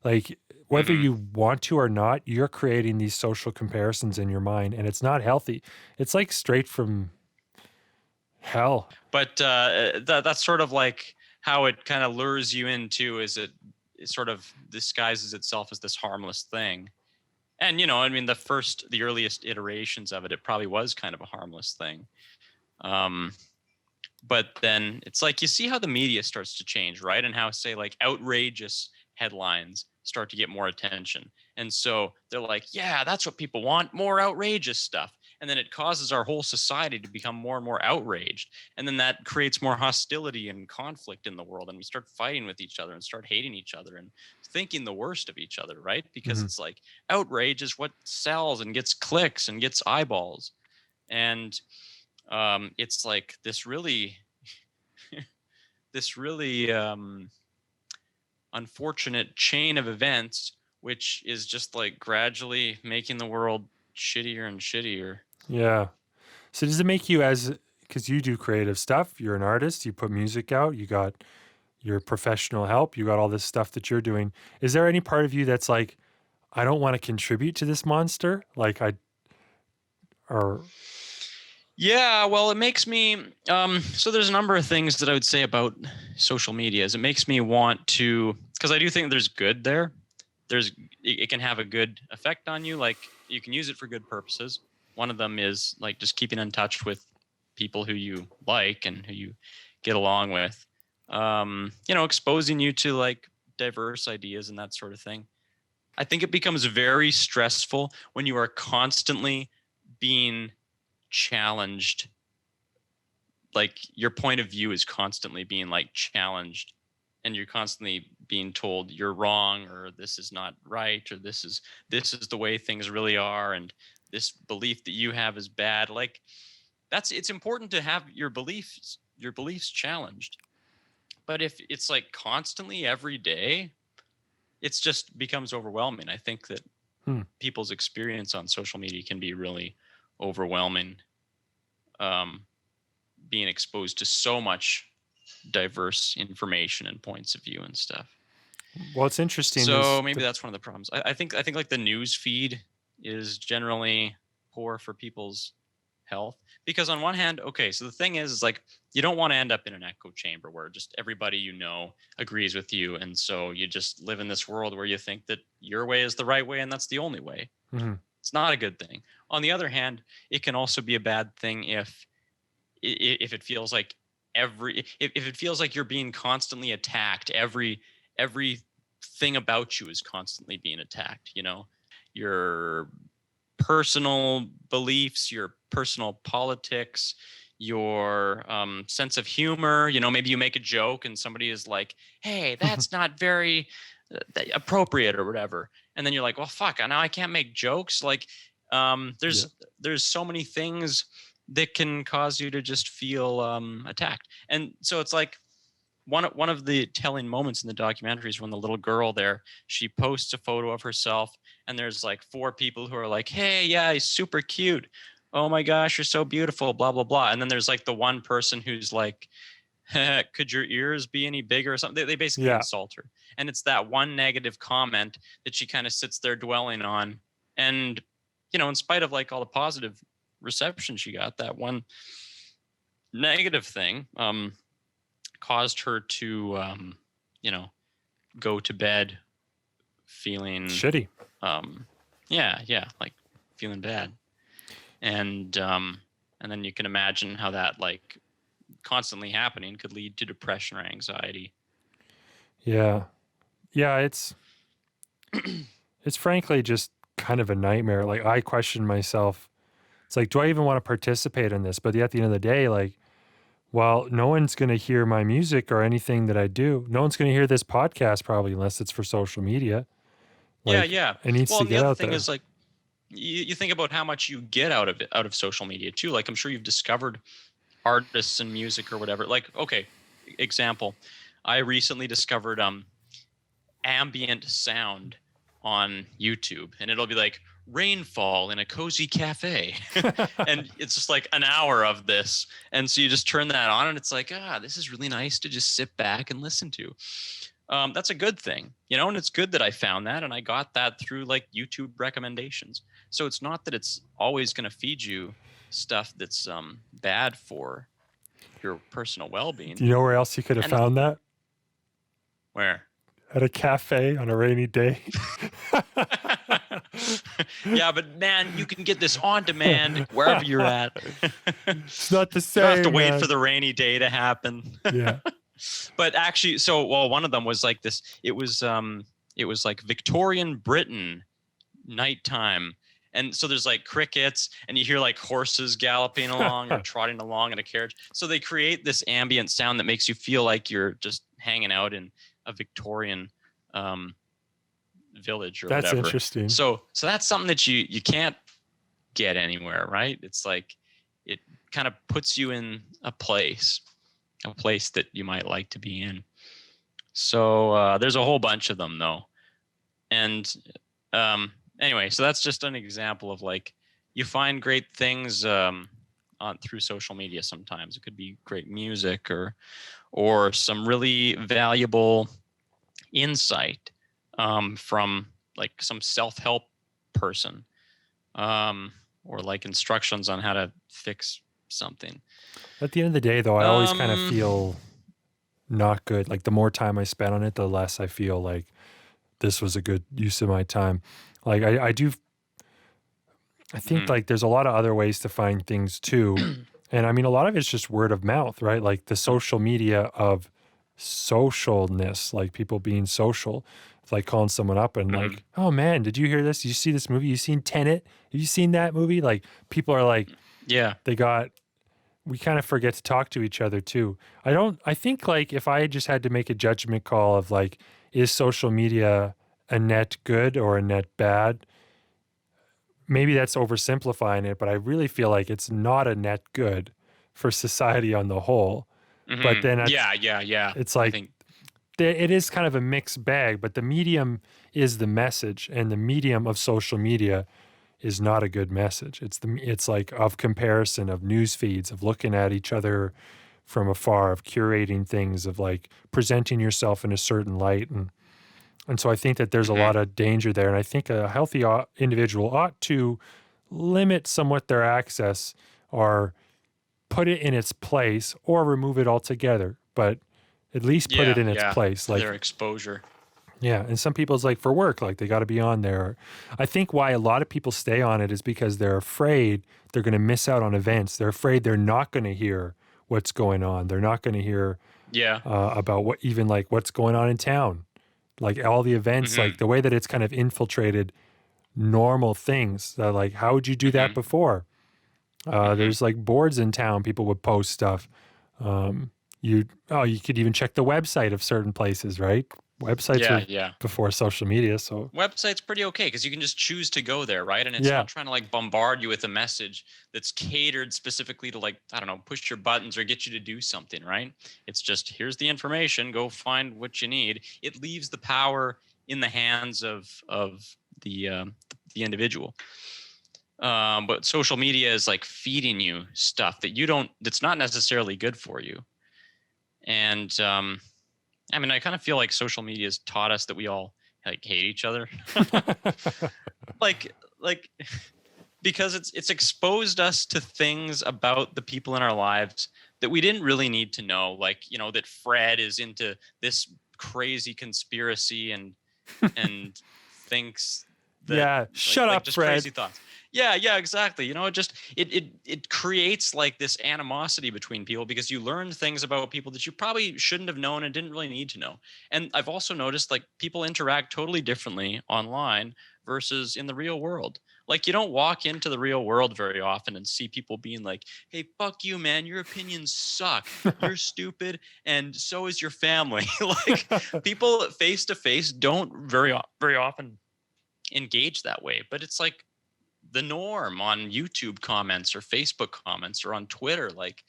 like, whether you want to or not, you're creating these social comparisons in your mind, and it's not healthy. It's like straight from hell. But that's sort of like how it kind of lures you into, is it sort of disguises itself as this harmless thing. And, you know, I mean, the earliest iterations of it probably was kind of a harmless thing. But then it's like, you see how the media starts to change, right? And how, say, like outrageous headlines start to get more attention. And so they're like, yeah, that's what people want, more outrageous stuff. And then it causes our whole society to become more and more outraged. And then that creates more hostility and conflict in the world. And we start fighting with each other and start hating each other and thinking the worst of each other, right? Because it's like outrage is what sells and gets clicks and gets eyeballs. And it's like this really this really unfortunate chain of events, which is just like gradually making the world shittier and shittier. Yeah. So does it make you because you do creative stuff, you're an artist, you put music out, you got your professional help, you got all this stuff that you're doing. Is there any part of you that's like, I don't want to contribute to this monster? Or Yeah, well, it makes me so there's a number of things that I would say about social media. Is it makes me want to, because I do think there's good there. It can have a good effect on you. Like, you can use it for good purposes. One of them is like just keeping in touch with people who you like and who you get along with. Exposing you to like diverse ideas and that sort of thing. I think it becomes very stressful when you are constantly being challenged. Like, your point of view is constantly being like challenged, and you're constantly being told you're wrong, or this is not right, or this is the way things really are, and this belief that you have is bad. Like, it's important to have your beliefs challenged. But if it's like constantly every day, it's just becomes overwhelming. I think that people's experience on social media can be really overwhelming, being exposed to so much diverse information and points of view and stuff. Well, it's interesting. So maybe that's one of the problems. I think like the news feed is generally poor for people's health, because on one hand, okay, so the thing is like, you don't want to end up in an echo chamber where just everybody agrees with you, and so you just live in this world where you think that your way is the right way and that's the only way. Mm-hmm. It's not a good thing. On the other hand, it can also be a bad thing if it feels like if it feels like you're being constantly attacked. Every thing about you is constantly being attacked. Your personal beliefs, your personal politics, your sense of humor. Maybe you make a joke and somebody is like, hey, that's not very appropriate or whatever, and then you're like, well, fuck, now I can't make jokes. Like, there's so many things that can cause you to just feel attacked. And so it's like one of the telling moments in the documentary is when the little girl there, she posts a photo of herself, and there's like 4 people who are like, hey, yeah, he's super cute. Oh my gosh, you're so beautiful, blah, blah, blah. And then there's like the one person who's like, could your ears be any bigger or something? They basically insult her. And it's that one negative comment that she kind of sits there dwelling on. And, in spite of like all the positive reception she got, that one negative thing caused her to go to bed feeling shitty. Like feeling bad. And then you can imagine how that like constantly happening could lead to depression or anxiety. Yeah it's frankly just kind of a nightmare. Like, I question myself. It's like, do I even want to participate in this? But at the end of the day, like, well, no one's going to hear my music or anything that I do. No one's going to hear this podcast probably, unless it's for social media. Like, yeah. It needs to get out there. The other thing is like, you think about how much you get out of social media too. Like, I'm sure you've discovered artists and music or whatever. Like, okay, example, I recently discovered ambient sound on YouTube, and it'll be like rainfall in a cozy cafe and it's just like an hour of this, and so you just turn that on and it's like, this is really nice to just sit back and listen to. That's a good thing, and it's good that I found that, and I got that through like YouTube recommendations. So it's not that it's always going to feed you stuff that's bad for your personal well-being. Do you know where else you could have found that? Where? At a cafe on a rainy day. Yeah, but man, you can get this on demand wherever you're at. It's not the same. You don't have to wait for the rainy day to happen. Yeah. But actually, one of them was like this. It was like Victorian Britain nighttime. And so there's like crickets, and you hear like horses galloping along or trotting along in a carriage. So they create this ambient sound that makes you feel like you're just hanging out in a Victorian village or whatever. That's interesting. So that's something that you can't get anywhere, right? It's like it kind of puts you in a place that you might like to be in. So there's a whole bunch of them though. And anyway, so that's just an example of like you find great things on through social media. Sometimes it could be great music or some really valuable insight from like some self-help person, or like instructions on how to fix something. At the end of the day, though, I always kind of Um, feel not good. Like the more time I spend on it, the less I feel like this was a good use of my time. Like I think like there's a lot of other ways to find things too. And I mean, a lot of it's just word of mouth, right? Like the social media of socialness, like people being social. It's like calling someone up and like, oh man, did you hear this? Did you see this movie? You seen Tenet? Have you seen that movie? Like people are like, yeah. we kind of forget to talk to each other too. I think like if I just had to make a judgment call of like, is social media a net good or a net bad? Maybe that's oversimplifying it, but I really feel like it's not a net good for society on the whole. But then Yeah. it's I like think it is kind of a mixed bag, but the medium is the message, and the medium of social media is not a good message. It's like of comparison, of news feeds, of looking at each other from afar, of curating things, of like presenting yourself in a certain light, and so I think that there's a lot of danger there. And I think a healthy individual ought to limit somewhat their access or put it in its place or remove it altogether, but at least put it in its place. Like, their exposure. yeah. And some people's like for work, like they got to be on there. I think why a lot of people stay on it is because they're afraid they're going to miss out on events. They're afraid they're not going to hear what's going on. They're not going to hear about what's going on in town. Like all the events, like the way that it's kind of infiltrated normal things. Like, how would you do that before? There's like boards in town. People would post stuff. You could even check the website of certain places, right? Websites were before social media, so Website's pretty okay because you can just choose to go there, right? And it's not trying to like bombard you with a message that's catered specifically to like, I don't know, push your buttons or get you to do something, right? It's just here's the information, go find what you need. It leaves the power in the hands of the individual. But social media is like feeding you stuff that's not necessarily good for you. And I mean, I kind of feel like social media has taught us that we all like hate each other. like because it's exposed us to things about the people in our lives that we didn't really need to know. Like, you know, that Fred is into this crazy conspiracy and thinks that shut up, just Fred. Crazy thoughts. Yeah, exactly. You know, it creates like this animosity between people because you learn things about people that you probably shouldn't have known and didn't really need to know. And I've also noticed like people interact totally differently online versus in the real world. Like you don't walk into the real world very often and see people being like, "Hey, fuck you, man. Your opinions suck. You're stupid, and so is your family." Like people face to face don't very often engage that way, but it's like the norm on YouTube comments or Facebook comments or on Twitter, like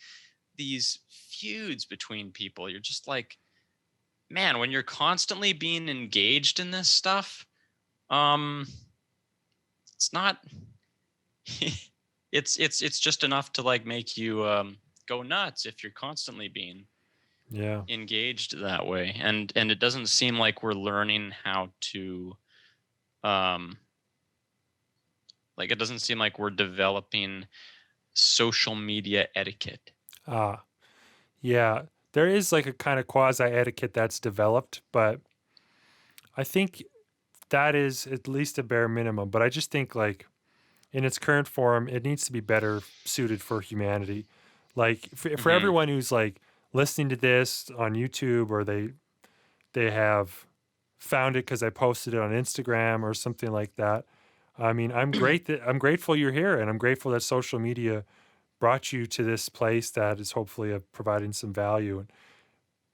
these feuds between people. You're just like, man, when you're constantly being engaged in this stuff, it's not it's just enough to like make you go nuts if you're constantly being engaged that way. And it doesn't seem like we're learning how to like it doesn't seem like we're developing social media etiquette. Yeah. There is like a kind of quasi etiquette that's developed, but I think that is at least a bare minimum. But I just think like in its current form, it needs to be better suited for humanity. Like for everyone who's like listening to this on YouTube or they have found it because I posted it on Instagram or something like that. I mean, I'm grateful you're here, and I'm grateful that social media brought you to this place that is hopefully providing some value.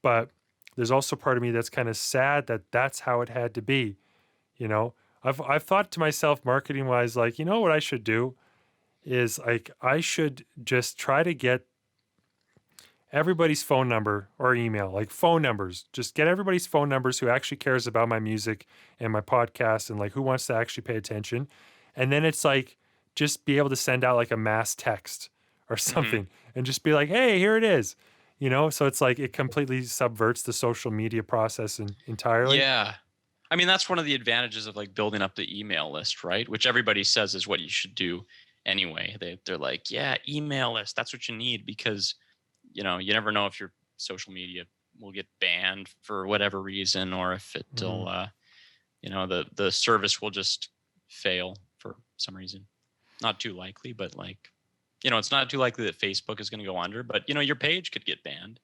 But there's also part of me that's kind of sad that that's how it had to be. You know, I've thought to myself, marketing wise, like, you know what I should do is like I should just try to get everybody's phone number or email, like phone numbers. Just get everybody's phone numbers who actually cares about my music and my podcast and like who wants to actually pay attention. And then it's like just be able to send out like a mass text or something and just be like, hey, here it is. So it's like it completely subverts the social media process entirely. Yeah. I mean, that's one of the advantages of like building up the email list, right? Which everybody says is what you should do anyway. They're like, yeah, email list. That's what you need because, you never know if your social media will get banned for whatever reason or if it'll, the service will just fail for some reason. Not too likely, but like, it's not too likely that Facebook is going to go under, but, your page could get banned.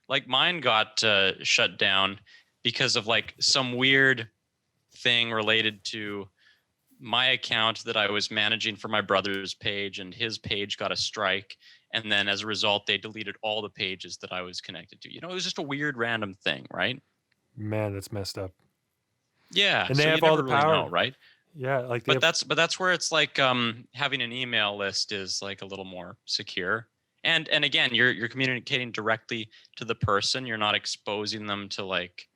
Like mine got shut down because of like some weird thing related to my account that I was managing for my brother's page, and his page got a strike. And then as a result, they deleted all the pages that I was connected to. It was just a weird random thing, right? Man, that's messed up. Yeah. And they have all the power, know, right? Yeah, like that's where it's like having an email list is like a little more secure. And again, you're communicating directly to the person. You're not exposing them to like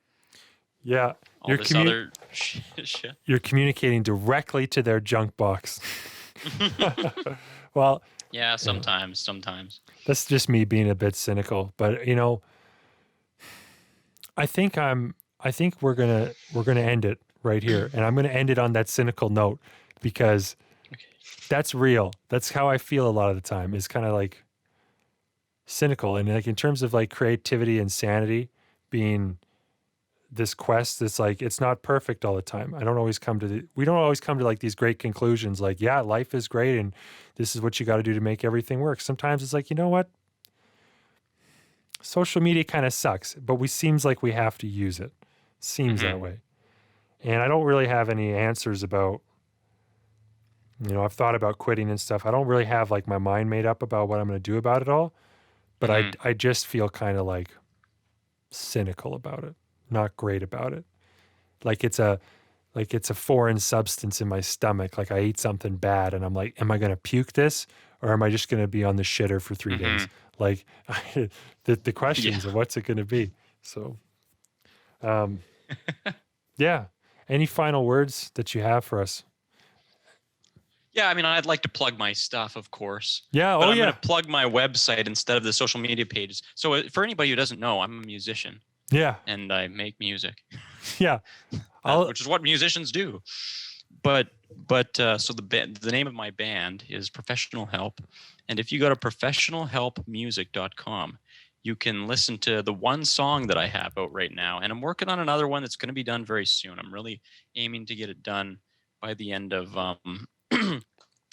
all this other shit. You're communicating directly to their junk box. Well, yeah, sometimes. That's just me being a bit cynical, but I think we're gonna end it right here, and I'm gonna end it on that cynical note because that's real. That's how I feel a lot of the time. Is kind of like cynical, and like in terms of like creativity and sanity being this quest, it's like it's not perfect all the time. We don't always come to like these great conclusions like, yeah, life is great and this is what you got to do to make everything work. Sometimes it's like, you know what? Social media kind of sucks, but seems like we have to use it. Seems that way. And I don't really have any answers about, I've thought about quitting and stuff. I don't really have like my mind made up about what I'm going to do about it all, but I just feel kind of like cynical about it. Not great about it. Like it's a foreign substance in my stomach. Like I ate something bad and I'm like, am I going to puke this or am I just going to be on the shitter for 3 days? Like the questions of what's it going to be. So, yeah. Any final words that you have for us? Yeah, I mean, I'd like to plug my stuff, of course. Yeah, but I'm going to plug my website instead of the social media pages. So for anybody who doesn't know, I'm a musician. Yeah. And I make music. Yeah. Which is what musicians do. But so the name of my band is Professional Help. And if you go to professionalhelpmusic.com, you can listen to the one song that I have out right now. And I'm working on another one that's going to be done very soon. I'm really aiming to get it done by the end of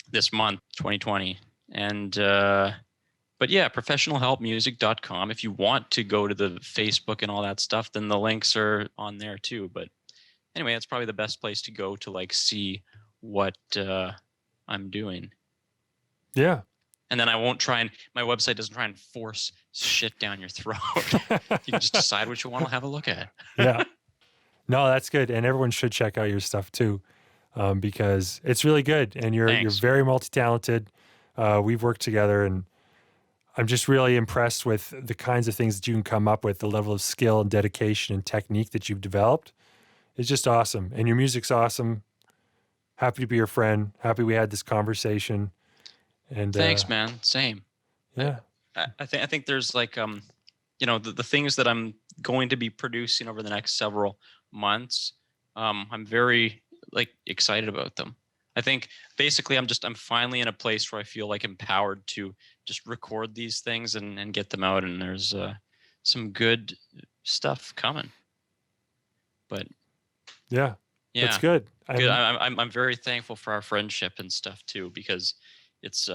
this month, 2020. And but yeah, professionalhelpmusic.com. If you want to go to the Facebook and all that stuff, then the links are on there too. But anyway, that's probably the best place to go to like see what I'm doing. Yeah. And then my website doesn't try and force shit down your throat. You can just decide what you want to have a look at. Yeah. No, that's good. And everyone should check out your stuff too, because it's really good. And you're very multi-talented. We've worked together and I'm just really impressed with the kinds of things that you can come up with, the level of skill and dedication and technique that you've developed. It's just awesome. And your music's awesome. Happy to be your friend. Happy we had this conversation. And thanks, man. Same. Yeah. I think there's like, the things that I'm going to be producing over the next several months. I'm very like excited about them. I think basically I'm finally in a place where I feel like empowered to just record these things and get them out. And there's some good stuff coming. But yeah, that's good. I'm very thankful for our friendship and stuff too, because it's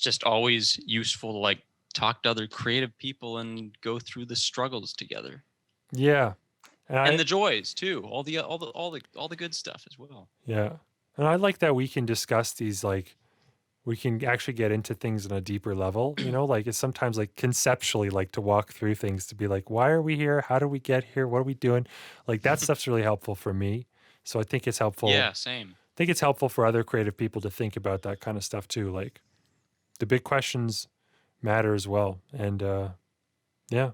just always useful to like talk to other creative people and go through the struggles together. Yeah. And the joys too, all the good stuff as well. Yeah. And I like that we can discuss these, like, we can actually get into things on a deeper level, like it's sometimes like conceptually, like to walk through things to be like, why are we here? How do we get here? What are we doing? Like that stuff's really helpful for me. So I think it's helpful. Yeah, same. think it's helpful for other creative people to think about that kind of stuff too. Like the big questions matter as well. And yeah,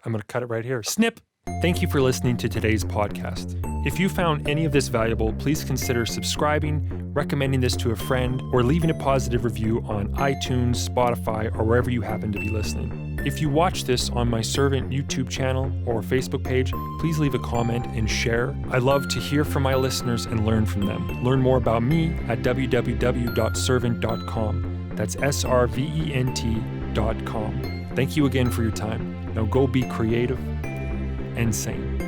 I'm going to cut it right here. Snip! Thank you for listening to today's podcast. If you found any of this valuable, please consider subscribing, recommending this to a friend, or leaving a positive review on iTunes, Spotify, or wherever you happen to be listening. If you watch this on my Servant YouTube channel or Facebook page, please leave a comment and share. I love to hear from my listeners and learn from them. Learn more about me at www.servant.com. That's SRVENT.com. Thank you again for your time. Now go be creative and sane.